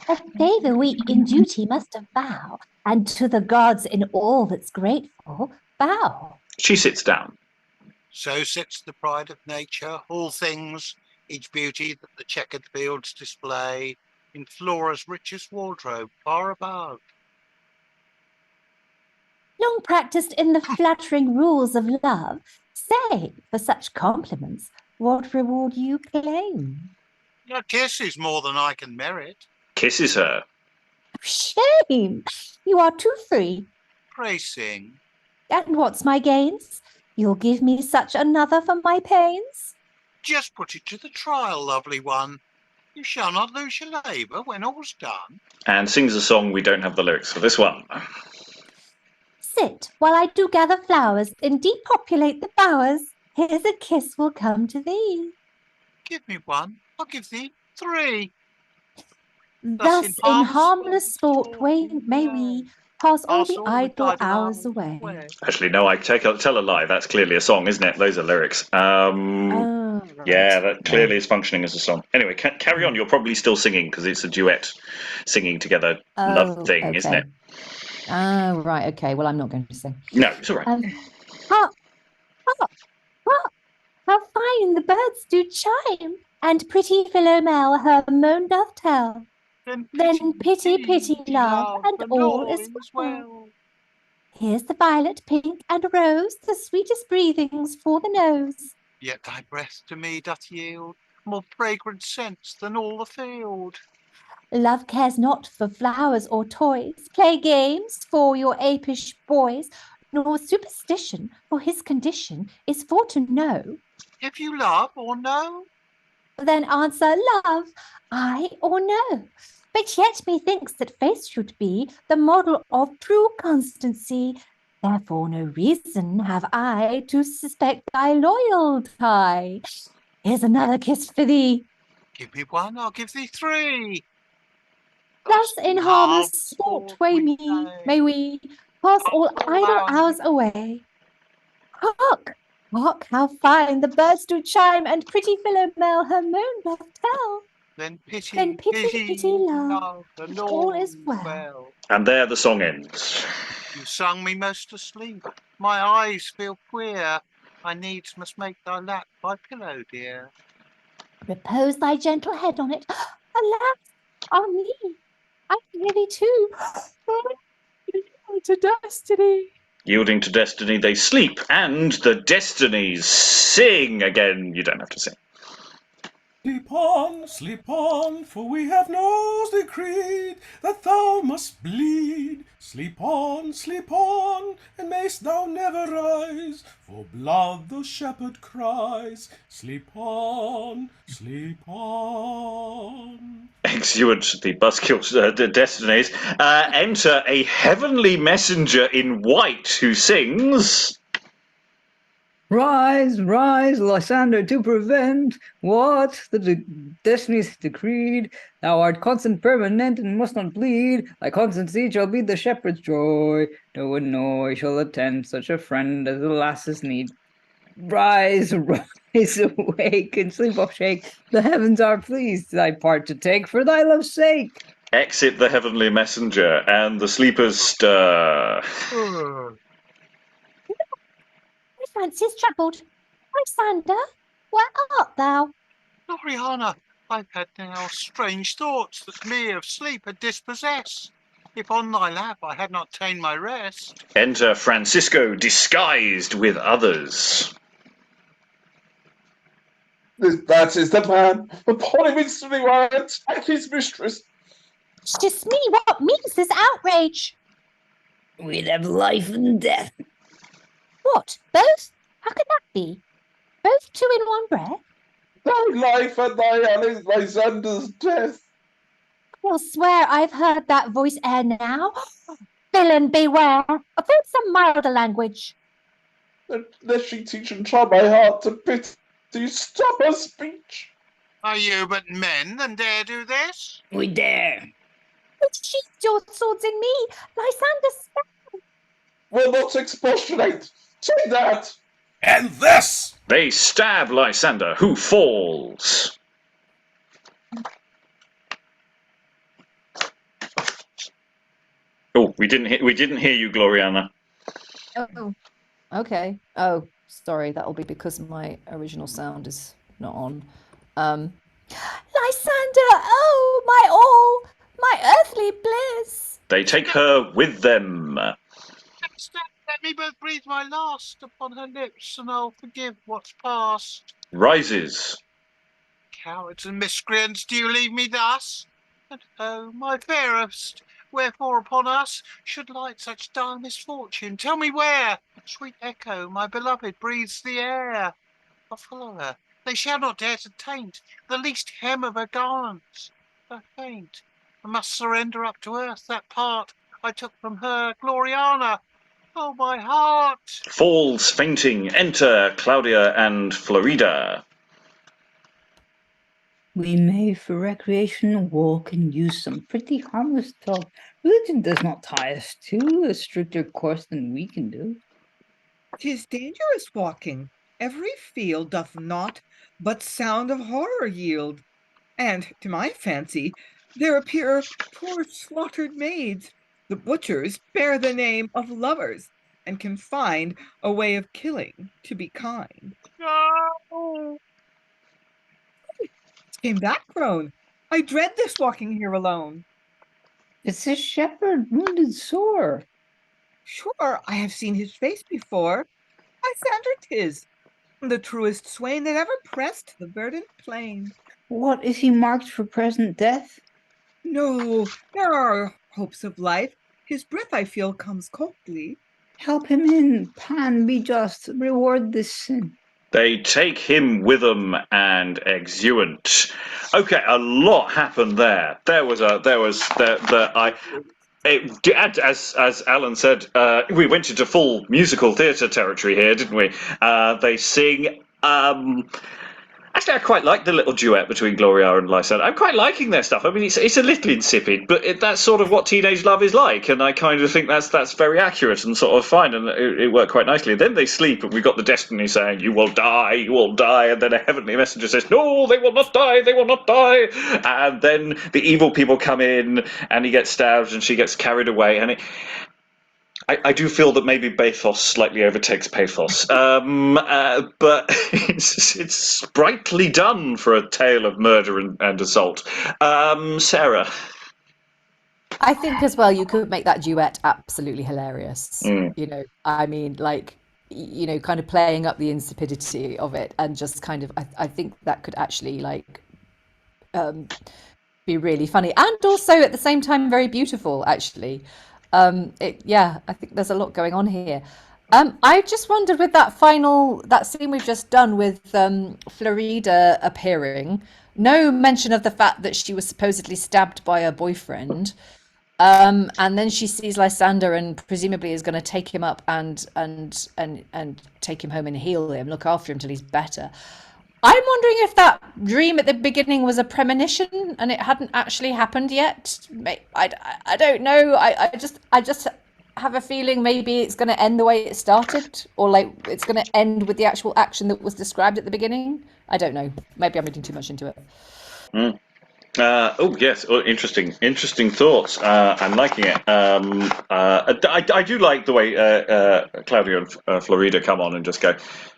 A favour we in duty must avow, and to the gods in all that's grateful bow. She sits down. So sits the pride of nature, all things, each beauty that the checkered fields display, in Flora's richest wardrobe, far above. Long practised in the flattering rules of love, say, for such compliments, what reward you claim? A kiss is more than I can merit. Kisses her. Shame! You are too free. Pray sing. And what's my gains? You'll give me such another for my pains? Just put it to the trial, lovely one. You shall not lose your labour when all's done. And sings a song we don't have the lyrics for this one. Sit while I do gather flowers and depopulate the bowers. Here's a kiss will come to thee. Give me one, I'll give thee 3. Thus in harmless sport may we pass all the idle hours away. Actually, no, tell a lie. That's clearly a song, isn't it? Those are lyrics. Oh, right. Yeah, that clearly is functioning as a song. Anyway, carry on. You're probably still singing because it's a duet singing together love thing, isn't it? Oh, right. Okay. Well, I'm not going to sing. No, it's all right. Hark, hark, hark, how fine the birds do chime, and pretty Philomel her moan doth tell. Then pity, love, and all is well. Here's the violet, pink, and rose, the sweetest breathings for the nose. Yet thy breath to me doth yield more fragrant scents than all the field. Love cares not for flowers or toys, play games for your apish boys, nor superstition for his condition is for to know. If you love or no, then answer love, aye or no. But yet methinks that face should be the model of true constancy. Therefore no reason have I to suspect thy loyalty. Here's another kiss for thee. Give me one, I'll give thee 3. Thus in harmless sport may we pass all idle hours away. Hark, hark, how fine the birds do chime, and pretty Philomel her moan doth tell. Then pity, love, and all is well. And there the song ends. You sung me most asleep. My eyes feel queer. I needs must make thy lap my pillow, dear. Repose thy gentle head on it. Alas, on me, I really too. To destiny. Yielding to destiny, they sleep, and the Destinies sing again. You don't have to sing. Sleep on, for we have No's decreed that thou must bleed. Sleep on, and mayst thou never rise, for blood the shepherd cries. Sleep on, sleep on. Exeunt the buskills, the Destinies. Enter a heavenly messenger in white who sings... Rise, rise, Lysander, to prevent what the Destinies decreed. Thou art constant, permanent, and must not bleed. Thy constancy shall be the shepherd's joy. No annoy shall attend such a friend as the lasses need. Rise, rise, awake, and sleep off shake. The heavens are pleased thy part to take for thy love's sake. Exit the heavenly messenger, and the sleepers stir. My fancy's troubled. Lysander, where art thou? Gloriana, I've had now strange thoughts that me of sleep had dispossessed. If on thy lap I had not ta'en my rest. Enter Francisco, disguised with others. That is the man. Upon him instantly I attack his mistress. Just me, what means this outrage? We'd have life and death. What, both? How can that be? Both two in one breath? Thy life and thy Lysander's death. I'll swear I've heard that voice ere now. Villain, beware. Avoid some milder language. Lest she teach and try my heart to pity, stop her speech. Are you but men than dare do this? We dare. Sheathe your swords in me, Lysander spell. Will not expostulate. Take that. And this. They stab Lysander, who falls. Oh, we didn't hear you, Gloriana. Oh, okay. Oh, Sorry, that'll be because my original sound is not on. Lysander, oh, my all, my earthly bliss. They take her with them. Let me but breathe my last upon her lips, and I'll forgive what's past. Rises. Cowards and miscreants, do you leave me thus? And oh, my fairest, wherefore upon us should light such dire misfortune? Tell me where, sweet Echo, my beloved, breathes the air. I'll follow her. They shall not dare to taint the least hem of her garments. Though faint, I must surrender up to earth that part I took from her, Gloriana. Oh, my heart! Falls fainting. Enter Claudia and Florida. We may for recreation walk and use some pretty harmless talk. Religion does not tie us to a stricter course than we can do. 'Tis dangerous walking. Every field doth naught but sound of horror yield. And, to my fancy, there appear poor slaughtered maids. The butchers bear the name of lovers, and can find a way of killing to be kind. No! Came that crone? I dread this walking here alone. It's a shepherd wounded sore. Sure, I have seen his face before. Lysander 'tis, the truest swain that ever pressed the verdant plain. What, is he marked for present death? No, there are hopes of life. His breath, I feel, comes coldly. Help him in, Pan, be just, reward this sin. They take him with them and exeunt. Okay, a lot happened there. As Alan said, we went into full musical theatre territory here, didn't we? They sing. Actually, I quite like the little duet between Gloria and Lysander. I'm quite liking their stuff. I mean, it's a little insipid, but that's sort of what teenage love is like, and I kind of think that's very accurate and sort of fine, and it worked quite nicely. Then they sleep, and we've got the Destinies saying, "You will die, and then a heavenly messenger says, "No, they will not die, they will not die," and then the evil people come in, and he gets stabbed, and she gets carried away, and I do feel that maybe bathos slightly overtakes pathos, but it's sprightly done for a tale of murder and assault. Sarah? I think as well you could make that duet absolutely hilarious. Mm. You know, I mean, like, you know, kind of playing up the insipidity of it, and just kind of, I think that could actually, like, be really funny, and also at the same time very beautiful, actually. I think there's a lot going on here. I just wondered with that scene we've just done with Florida appearing, no mention of the fact that she was supposedly stabbed by her boyfriend, and then she sees Lysander and presumably is going to take him up and take him home and heal him, look after him till he's better. I'm wondering if that dream at the beginning was a premonition and it hadn't actually happened yet. I don't know. I just have a feeling maybe it's going to end the way it started, or like it's going to end with the actual action that was described at the beginning. I don't know. Maybe I'm reading too much into it. Mm. Interesting thoughts. I'm liking it. I do like the way Claudia and Florida come on and just go,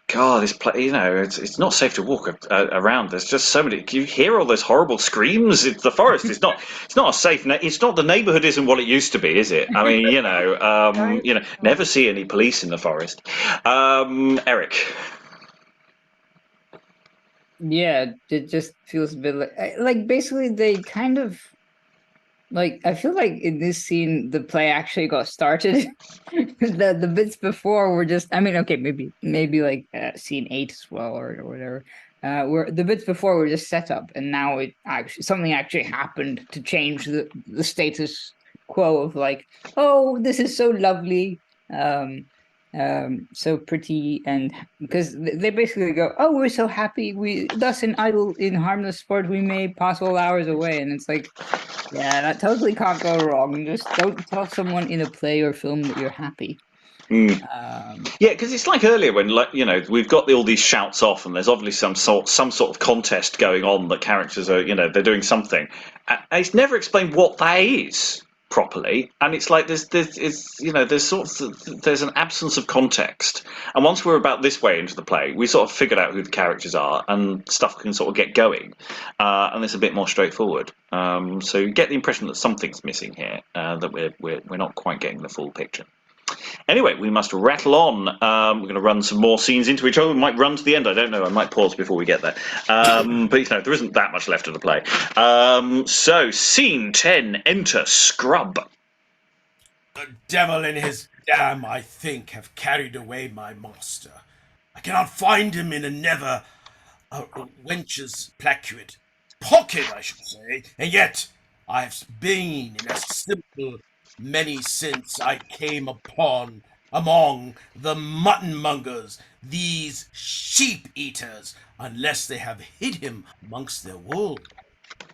God, this place, you know, it's not safe to walk around. There's just so many. You hear all those horrible screams. It's the forest. It's not a safe. It's not, the neighborhood isn't what it used to be, is it? I mean, never see any police in the forest. Eric. Yeah, it just feels a bit like basically they kind of, like, I feel like in this scene the play actually got started. the bits before were just, I mean, okay, maybe like scene 8 as well, or whatever. Where the bits before were just set up, and now something actually happened to change the status quo of, like, oh, this is so lovely. So pretty, and because they basically go, oh, we're so happy, thus in harmless sport we may pass all hours away, and it's like, yeah, that totally can't go wrong. Just don't tell someone in a play or film that you're happy. Yeah, because it's like earlier when, like, you know, we've got all these shouts off, and there's obviously some sort of contest going on. The characters are, you know, they're doing something. It's never explained what that is. properly, and it's like there's an absence of context. And once we're about this way into the play, we sort of figured out who the characters are, and stuff can sort of get going, and it's a bit more straightforward. So you get the impression that something's missing here, that we're not quite getting the full picture. Anyway, we must rattle on. We're going to run some more scenes into each other. We might run to the end. I don't know. I might pause before we get there. But there isn't that much left of the play. So, scene 10. Enter Scrub. The devil and his dam, I think, have carried away my master. I cannot find him in a wench's placuit pocket, I should say, and yet I have been in a simple many since I came among the mutton-mongers, these sheep-eaters, unless they have hid him amongst their wool.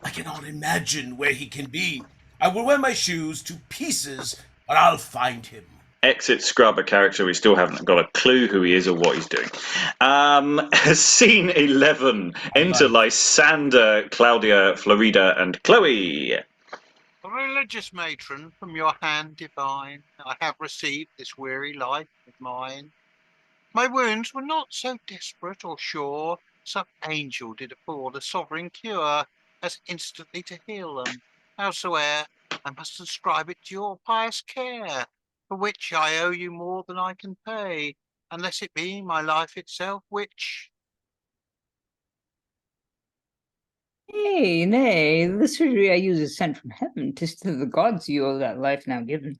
I cannot imagine where he can be. I will wear my shoes to pieces, but I'll find him. Exit Scrub, a character we still haven't got a clue who he is or what he's doing. Scene 11. Enter Lysander, Claudia, Freitas, and Cloe. A religious matron from your hand divine, I have received this weary life of mine. My wounds were not so desperate or sure, some angel did afford a sovereign cure, as instantly to heal them. Howsoe'er, I must ascribe it to your pious care, for which I owe you more than I can pay, unless it be my life itself, which... Nay, the surgery I use is sent from heaven. 'Tis to the gods you owe that life now given.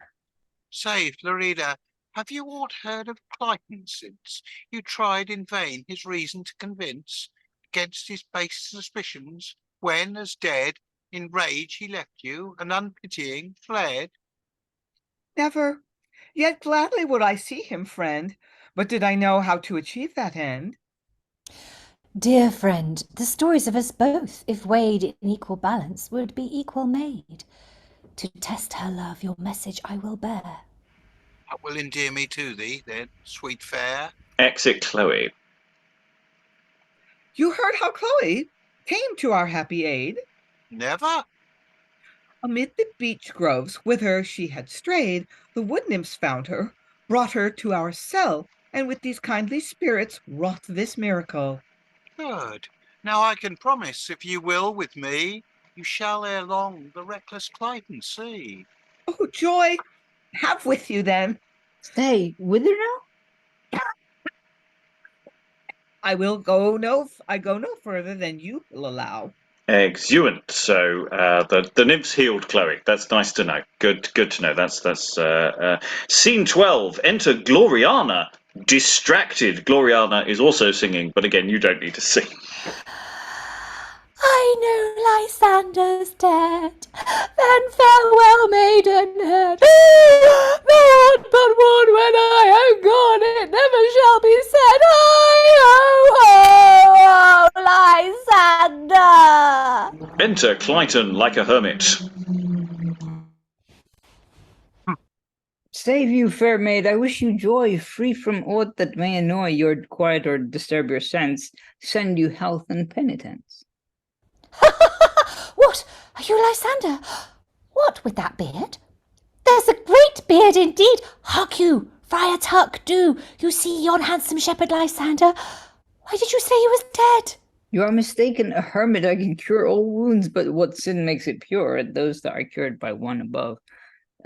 Say, Florida, have you aught heard of Cliton since you tried in vain his reason to convince against his base suspicions, when, as dead, in rage he left you, and unpitying fled? Never. Yet gladly would I see him, friend. But did I know how to achieve that end? Dear friend, the stories of us both, if weighed in equal balance, would be equal made. To test her love, your message I will bear. That will endear me to thee, then, sweet fair. Exit Cloe. You heard how Chloe came to our happy aid? Never. Amid the beech groves whither she had strayed, the wood nymphs found her, brought her to our cell, and with these kindly spirits wrought this miracle. Good. Now I can promise, if you will with me, you shall ere long the reckless Cliton see. Oh, joy! Have with you, then. Stay, whither now? I go no further than you will allow. Exeunt. So the nymphs healed Chloe. That's nice to know. Good to know. That's scene 12. Enter Gloriana. Distracted. Gloriana is also singing, but again, you don't need to sing. I know Lysander's dead, then farewell, maidenhead. Thou art but one when I am gone, it never shall be said. Hi, ho, ho, Lysander. Enter Cliton like a hermit. Save you, fair maid, I wish you joy, free from aught that may annoy your quiet or disturb your sense, send you health and penitence. What? Are you Lysander? What with that beard? There's a great beard indeed. Hark you, Friar Tuck, do you see yon handsome shepherd Lysander? Why did you say he was dead? You are mistaken, a hermit I can cure all wounds, but what sin makes it pure, and those that are cured by one above.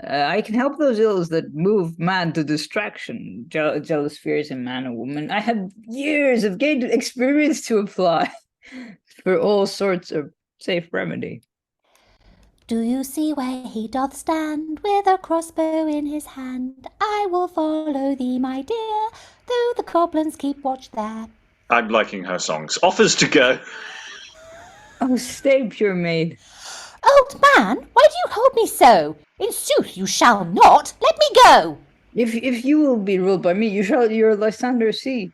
I can help those ills that move man to distraction, jealous fears in man or woman. I have years of gained experience to apply for all sorts of safe remedy. Do you see where he doth stand, with a crossbow in his hand? I will follow thee, my dear, though the goblins keep watch there. I'm liking her songs. Offers to go. Oh, stay, pure maid. Old man, why do you hold me so? In sooth, you shall not. Let me go. If you will be ruled by me, you shall your Lysander see.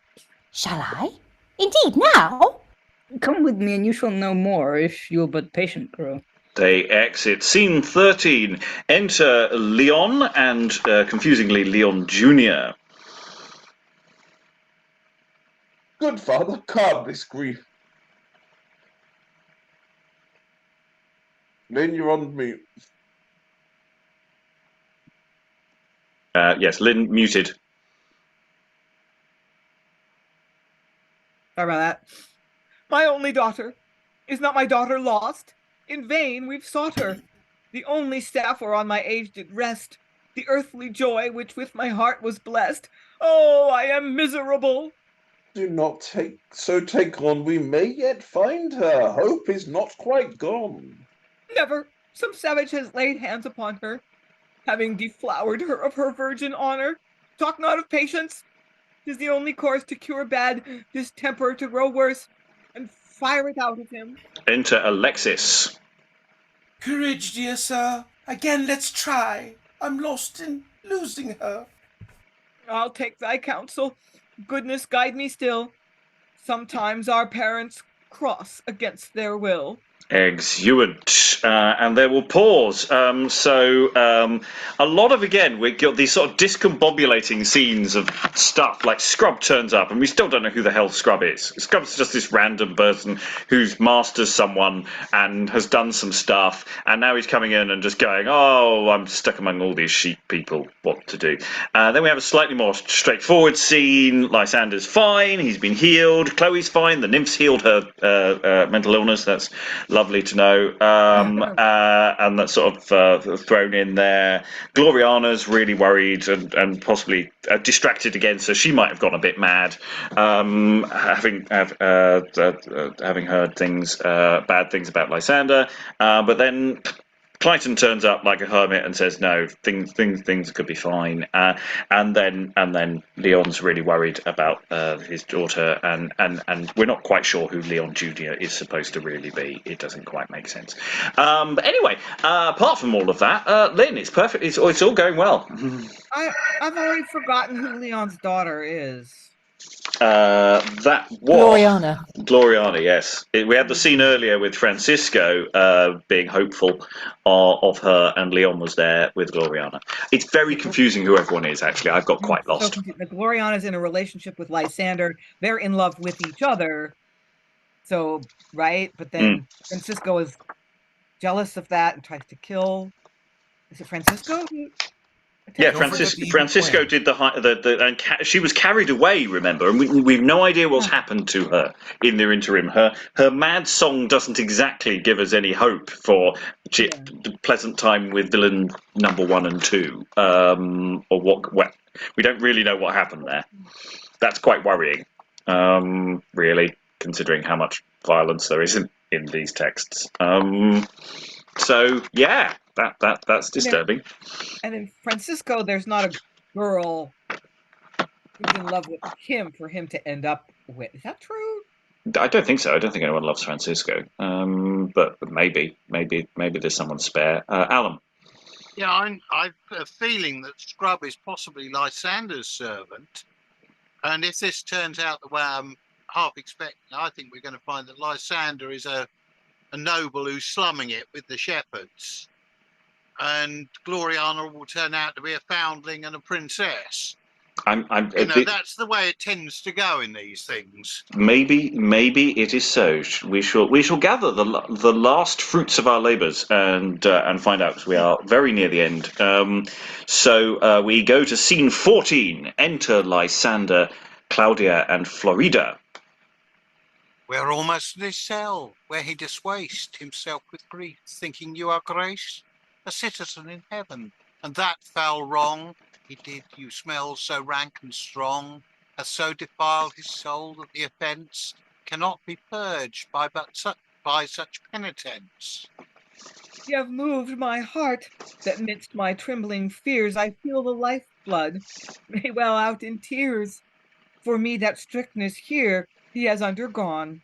Shall I? Indeed, now? Come with me, and you shall know more, if you'll but patient grow. They exit. Scene 13. Enter Leon and, confusingly, Leon Jr. Good father, calm this grief. Lynn, you're on mute. Yes, Lynn muted. Sorry about that. My only daughter. Is not my daughter lost? In vain we've sought her. The only staff whereon my age did rest, the earthly joy which with my heart was blessed. Oh, I am miserable. Do not take on. We may yet find her. Hope is not quite gone. Never. Some savage has laid hands upon her, having deflowered her of her virgin honor. Talk not of patience. 'Tis the only course to cure bad distemper, to grow worse, and fire it out of him. Enter Alexis. Courage, dear sir. Again let's try. I'm lost in losing her. I'll take thy counsel. Goodness guide me still. Sometimes our parents cross against their will. Exuent. And there will pause. A lot of, again, we've got these sort of discombobulating scenes of stuff, like Scrub turns up, and we still don't know who the hell Scrub is. Scrub's just this random person who's masters someone and has done some stuff, and now he's coming in and just going, oh, I'm stuck among all these sheep people, what to do. Then we have a slightly more straightforward scene. Lysander's fine, he's been healed, Chloe's fine, the nymphs healed her mental illness, that's lovely to know, and that's sort of thrown in there. Gloriana's really worried and possibly distracted again, so she might have gone a bit mad, having heard bad things about Lysander. But then Cliton turns up like a hermit and says, "No, things could be fine." And then Leon's really worried about his daughter, and we're not quite sure who Leon Jr. is supposed to really be. It doesn't quite make sense. But anyway, apart from all of that, Lynn, it's perfect. It's all going well. I've already forgotten who Leon's daughter is. That was Gloriana, yes. We had the scene earlier with Francisco being hopeful of her, and Leon was there with Gloriana. It's very confusing who everyone is, actually. I've got quite lost. So Gloriana's in a relationship with Lysander. They're in love with each other. So, right? But then Francisco is jealous of that and tries to kill. Is it Francisco? Yeah, Francisco did and she was carried away, remember, and we've no idea what's happened to her in the interim. Her mad song doesn't exactly give us any hope for the pleasant time with villain number 1 and 2, or what. We don't really know what happened there. That's quite worrying, really, considering how much violence there is in these texts. So yeah, that's disturbing. And then Francisco, there's not a girl who's in love with him for him to end up with. Is that true? I don't think so. I don't think anyone loves Francisco. But maybe there's someone spare. Alan. Yeah, I've a feeling that Scrub is possibly Lysander's servant, and if this turns out the way I'm half expecting, I think we're going to find that Lysander is a noble who's slumming it with the shepherds, and Gloriana will turn out to be a foundling and a princess. That's the way it tends to go in these things. Maybe it is so. We shall gather the last fruits of our labours and find out, because we are very near the end. So we go to scene 14. Enter Lysander, Claudia, and Florida. We're almost in his cell, where he diswaced himself with grief, thinking you are grace, a citizen in heaven, and that foul wrong he did you smell so rank and strong, has so defiled his soul that the offence cannot be purged by such penitence. You have moved my heart, that midst my trembling fears I feel the lifeblood may well out in tears. For me that strictness here he has undergone,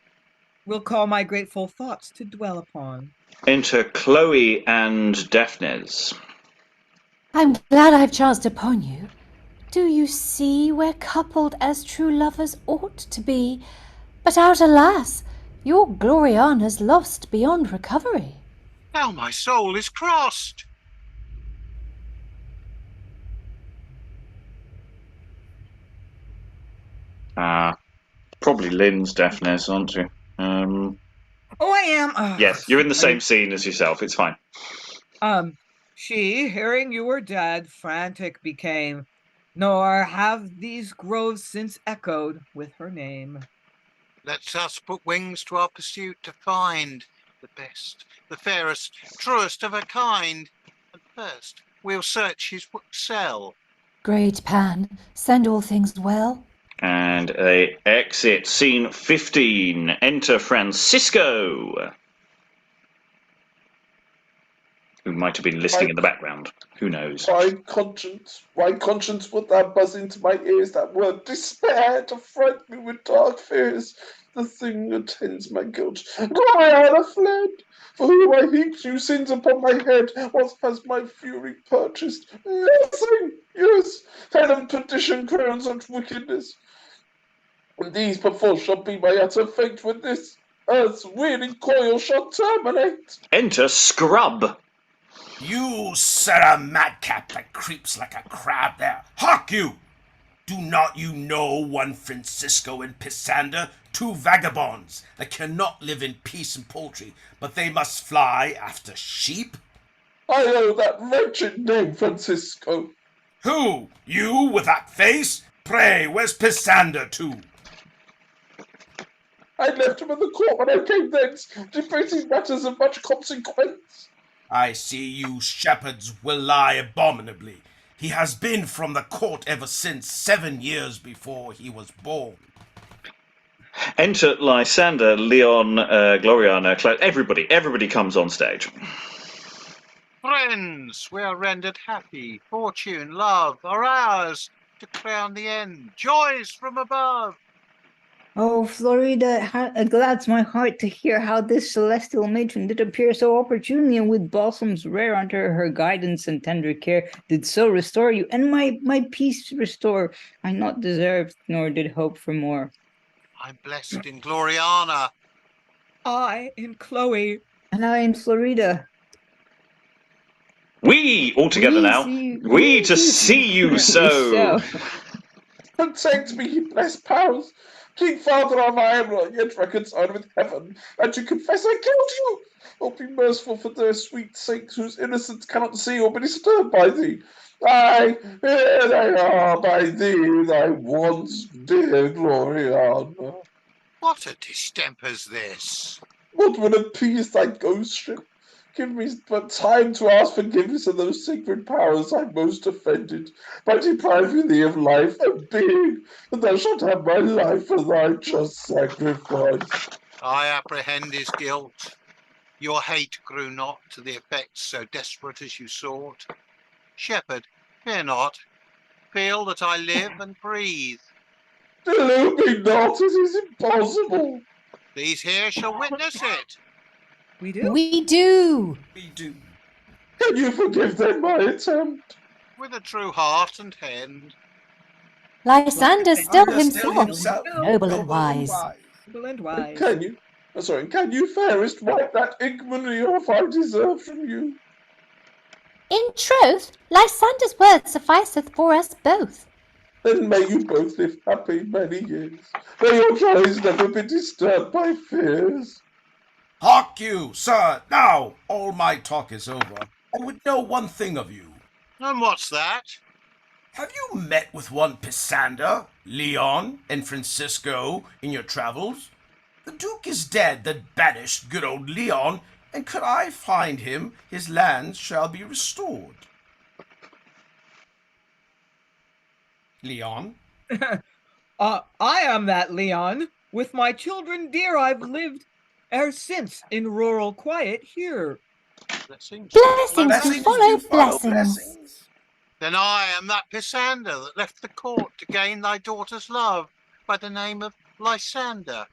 will call my grateful thoughts to dwell upon. Enter Cloe and Daphnes. I'm glad I've chanced upon you. Do you see we're coupled as true lovers ought to be? But out, alas, your Gloriana's lost beyond recovery. Now my soul is crossed. Probably Lynn's Daphnes, aren't you? I am. Yes, you're in the same scene as yourself. It's fine. She, hearing you were dead, frantic became, nor have these groves since echoed with her name. Let us put wings to our pursuit to find the best, the fairest, truest of her kind. And first, we'll search his cell. Great Pan, send all things well. And they exit. Scene 15. Enter Francisco, who might have been listening in the background. Who knows? Why conscience would that buzz into my ears that word despair to frighten me with dark fears? The thing attends my guilt. Gloriana fled, for whom I heaped new sins upon my head. What has my fury purchased? Nothing! Yes, hell and perdition crown such wickedness. And these perforce shall be my utter fate when this earth's wheeling coil shall terminate. Enter Scrub. You, sir, a madcap that creeps like a crab there. Hark you! Do not you know one Francisco and Pisander, two vagabonds that cannot live in peace and poultry, but they must fly after sheep? I know that wretched name, Francisco. Who? You with that face? Pray, where's Pisander too? I left him in the court when I came thence, debating matters of much consequence. I see you shepherds will lie abominably. He has been from the court ever since 7 years before he was born. Enter Lysander, Leon, Gloriana, Cloe. Everybody comes on stage. Friends, we are rendered happy. Fortune, love are ours to crown the end. Joys from above. Oh, Florida, it glads my heart to hear how this celestial matron did appear so opportunely, and with balsams rare under her guidance and tender care, did so restore you, and my peace restore. I not deserved, nor did hope for more. I'm blessed in Gloriana. I in Cloe. And I in Florida. We, all together now. We to see you so. Protect me, ye blessed powers. King Father of I am not yet reconciled with heaven, and to confess I killed you. Oh, be merciful for their sweet sakes, whose innocence cannot see or be disturbed by thee. Aye, here they are by thee, thy once dear Gloriana. What a distemper's this? What will appease thy ghostship? Give me but time to ask forgiveness of those sacred powers I most offended, by depriving thee of life and being, and thou shalt have my life for thy just sacrifice. I apprehend his guilt. Your hate grew not to the effects so desperate as you sought. Shepherd, fear not. Feel that I live and breathe. Delude me not, it is impossible. These here shall witness it. We do? We do. We do. Can you forgive them my attempt? With a true heart and hand. Lysander still Still himself, noble and wise. Noble and wise. Can you, fairest, wipe that ignominy off I deserve from you? In truth, Lysander's word sufficeth for us both. Then may you both live happy many years. May your joys never be disturbed by fears. Hark you, sir, now all my talk is over. I would know one thing of you. And what's that? Have you met with one Pisander, Leon, and Francisco in your travels? The Duke is dead that banished good old Leon, and could I find him, his lands shall be restored. Leon? I am that Leon. With my children dear I've lived ere since in rural quiet here. Blessings. Blessings follow blessings. Then I am that Pisander that left the court to gain thy daughter's love by the name of Lysander.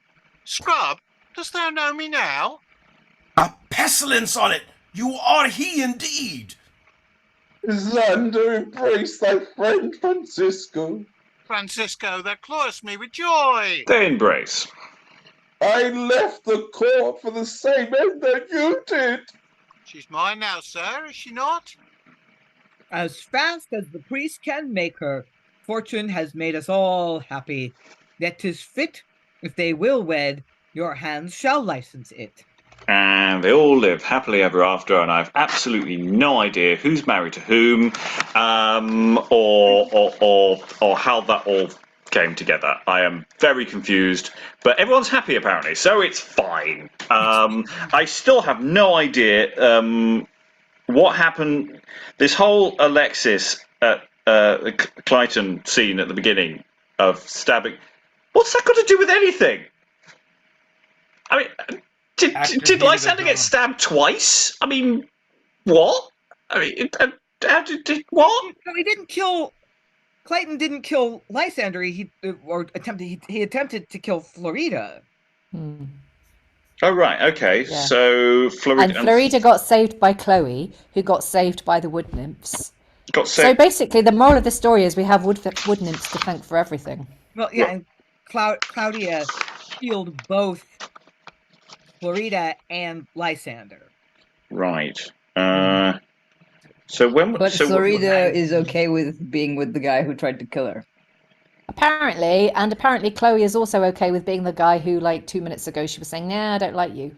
Scrub, dost thou know me now? A pestilence on it! You are he indeed! Lysander, embrace thy friend Francisco. Francisco, thou cloyest me with joy. They embrace. I left the court for the same end that you did. She's mine now, sir, is she not? As fast as the priest can make her. Fortune has made us all happy. Yet 'tis fit, if they will wed, your hands shall license it. and they all live happily ever after, and I have absolutely no idea who's married to whom, or how that all came together. I am very confused, but everyone's happy apparently, so it's fine. I still have no idea what happened. This whole Alexis Cliton scene at the beginning of stabbing. What's that got to do with anything? I mean, did Lysander get stabbed twice? I mean, what? I mean, how did what? No, he didn't kill. Cliton didn't kill Lysander. He attempted to kill Freitas. Oh right, okay. Yeah. So Freitas got saved by Cloe, who got saved by the wood nymphs. So basically, the moral of the story is we have wood nymphs to thank for everything. Well, yeah, and Claudia killed both Freitas and Lysander. Right. So when? But so Freitas is okay with being with the guy who tried to kill her. Apparently Cloe is also okay with being the guy who, like 2 minutes ago, she was saying, "Nah, I don't like you."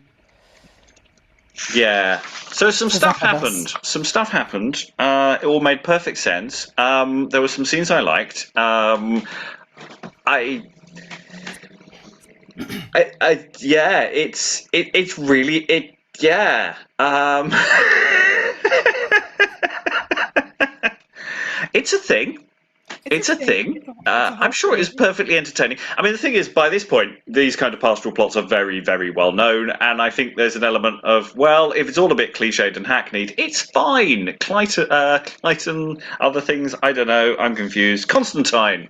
Yeah. So some stuff that of us? happened. Some stuff happened. It all made perfect sense. There were some scenes I liked. Yeah. It's really. Yeah. It's a thing. It's a thing. I'm sure it is perfectly entertaining. I mean, the thing is, by this point, these kind of pastoral plots are very, very well known, and I think there's an element of, well, if it's all a bit cliched and hackneyed, it's fine. Cliton, other things, I don't know. I'm confused. Constantine.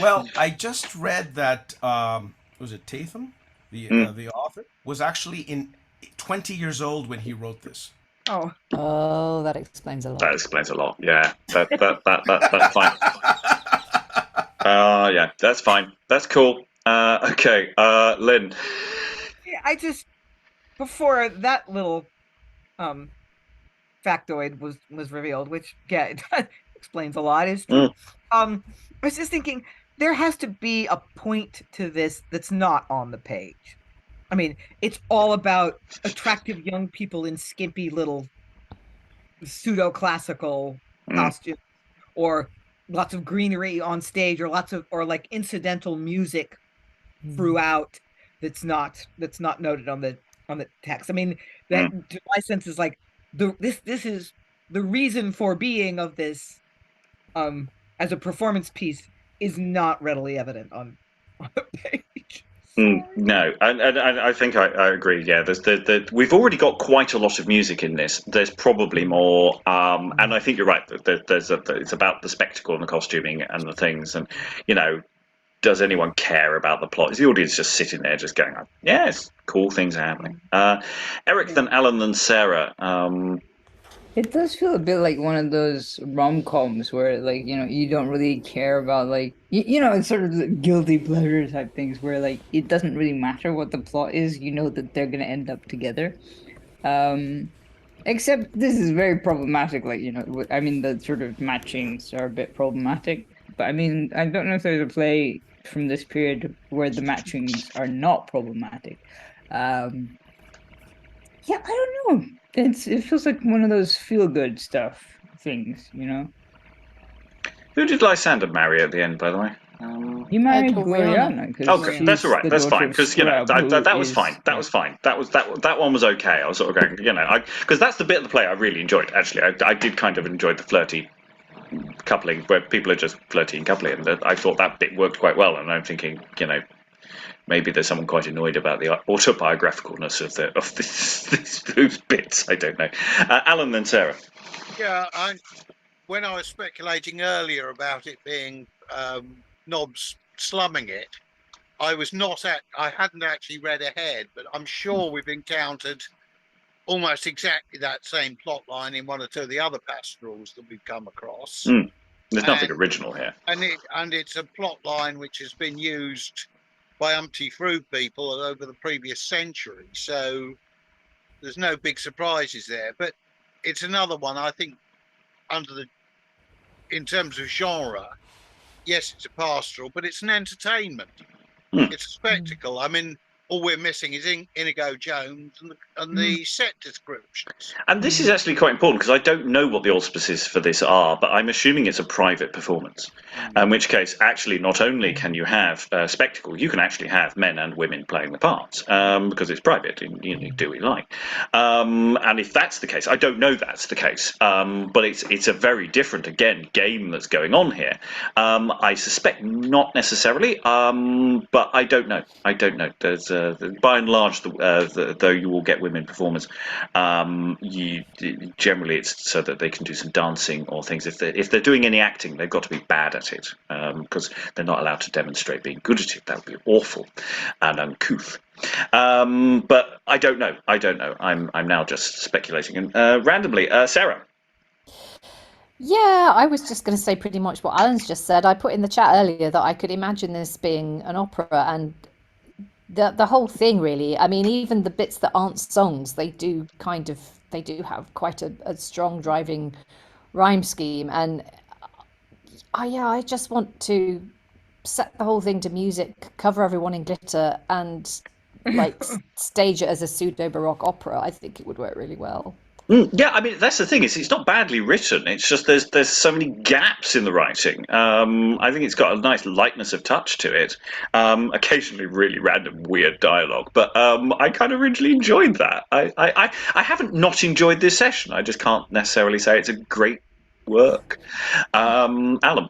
Well, I just read that was it Tatham, the author, was actually 20 years old when he wrote this. Oh, that explains a lot. That explains a lot. Yeah, that's fine. Yeah, that's fine. That's cool. Okay, Lynn. Yeah, before that little factoid was revealed, which it explains a lot, is true. I was just thinking there has to be a point to this that's not on the page. I mean, it's all about attractive young people in skimpy little pseudo-classical costumes, or lots of greenery on stage, or like incidental music throughout that's not noted on the text. I mean, that to my sense is like this is the reason for being of this as a performance piece is not readily evident on the page. No, and I think I agree. Yeah, we've already got quite a lot of music in this. There's probably more, and I think you're right. It's about the spectacle and the costuming and the things, and does anyone care about the plot? Is the audience just sitting there, just going, "Yes, cool things are happening"? Eric, then Alan, then Sarah. It does feel a bit like one of those rom-coms where, like, you don't really care about, like, it's sort of the guilty pleasure type things where, like, it doesn't really matter what the plot is. You know that they're going to end up together. Except this is very problematic. Like, I mean, the sort of matchings are a bit problematic. But, I mean, I don't know if there's a play from this period where the matchings are not problematic. Yeah, I don't know. It feels like one of those feel-good stuff things, Who did Lysander marry at the end, by the way? He married Gloriana. That's all right. That's fine because that was fine. That was fine. That one was okay. I was sort of going, because that's the bit of the play I really enjoyed. Actually, I did kind of enjoy the flirty coupling where people are just flirty and coupling, and I thought that bit worked quite well. And I'm thinking, maybe there's someone quite annoyed about the autobiographicalness of those bits. I don't know. Alan, then Sarah. Yeah, when I was speculating earlier about it being Nobbs slumming it, I hadn't actually read ahead, but I'm sure we've encountered almost exactly that same plot line in one or two of the other pastorals that we've come across. There's nothing original here. And it's a plot line which has been used by umpty through people over the previous century, so there's no big surprises there. But it's another one, I think, in terms of genre, yes, it's a pastoral, but it's an entertainment. It's a spectacle. I mean, all we're missing is Inigo Jones and the set descriptions. And this is actually quite important because I don't know what the auspices for this are, but I'm assuming it's a private performance. In which case, actually, not only can you have a spectacle, you can actually have men and women playing the parts because it's private. You do what you like. And if that's the case, I don't know that's the case, but it's a very different, again, game that's going on here. I suspect not necessarily, but I don't know. There's by and large, though you will get women performers, generally it's so that they can do some dancing or things. If they're doing any acting, they've got to be bad at it because they're not allowed to demonstrate being good at it. That would be awful and uncouth. But I don't know. I'm now just speculating and randomly. Sarah. Yeah, I was just going to say pretty much what Alan's just said. I put in the chat earlier that I could imagine this being an opera, and the whole thing really. I mean, even the bits that aren't songs, they do have quite a strong driving rhyme scheme, and I just want to set the whole thing to music, cover everyone in glitter, and like stage it as a pseudo baroque opera. I think it would work really well. Yeah, I mean that's the thing. It's not badly written. It's just there's so many gaps in the writing. I think it's got a nice lightness of touch to it. Occasionally, really random, weird dialogue, but I kind of originally enjoyed that. I haven't not enjoyed this session. I just can't necessarily say it's a great work. Alan.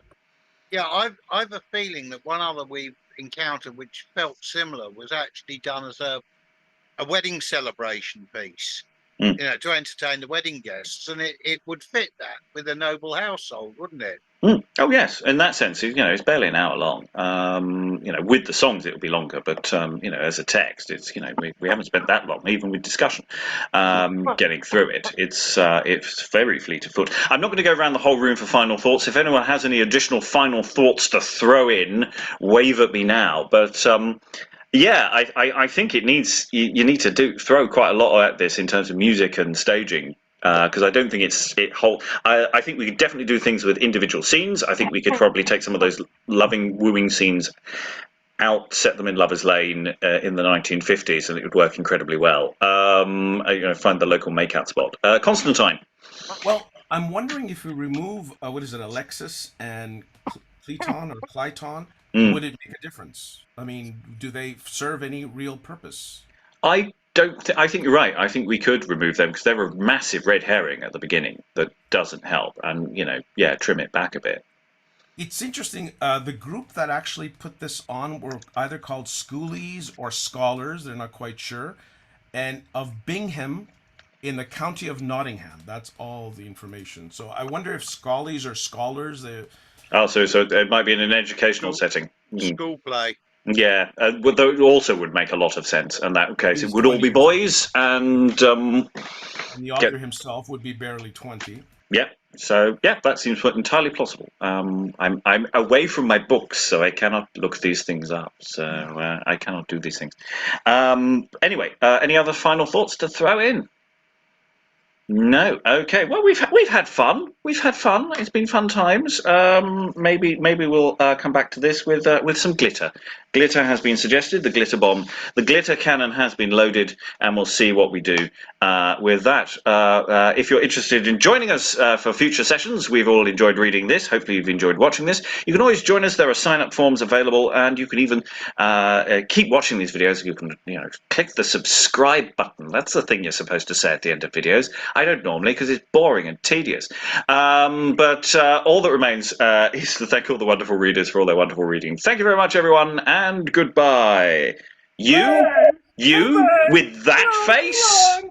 Yeah, I've a feeling that one other we've encountered which felt similar was actually done as a wedding celebration piece. To entertain the wedding guests, and it would fit that with a noble household, wouldn't it? Oh yes, in that sense, it's barely an hour long. With the songs it will be longer, but as a text, it's we haven't spent that long, even with discussion, getting through it. It's very fleet of foot. I'm not going to go around the whole room for final thoughts. If anyone has any additional final thoughts to throw in, wave at me now. But yeah, I think it needs you need to throw quite a lot at this in terms of music and staging because I don't think I think we could definitely do things with individual scenes. I think we could probably take some of those loving wooing scenes out, set them in Lovers Lane in the 1950s, and it would work incredibly well. Find the local makeout spot. Constantine. Well, I'm wondering if we remove Alexis and Cliton or Cliton. Would it make a difference? I mean, do they serve any real purpose? I think you're right. I think we could remove them because they're a massive red herring at the beginning that doesn't help, and trim it back a bit. It's interesting. The group that actually put this on were either called Schoolies or Scholars. They're not quite sure, and of Bingham, in the county of Nottingham. That's all the information. So I wonder if Schollies or Scholars. So it might be in an educational setting. School play. Yeah, that also would make a lot of sense. In that case, it would all be boys, and the author himself would be barely 20. Yeah. So yeah, that seems entirely plausible. I'm away from my books, so I cannot look these things up. So I cannot do these things. Anyway, any other final thoughts to throw in? No. Okay. Well, we've had fun. It's been fun times. Maybe we'll come back to this with some glitter. Glitter has been suggested. The glitter bomb, the glitter cannon has been loaded, and we'll see what we do with that. If you're interested in joining us for future sessions, we've all enjoyed reading this. Hopefully, you've enjoyed watching this. You can always join us. There are sign-up forms available, and you can even keep watching these videos. You can click the subscribe button. That's the thing you're supposed to say at the end of videos. I don't normally because it's boring and tedious. But all that remains is to thank all the wonderful readers for all their wonderful reading. Thank you very much, everyone, and goodbye. You with that face?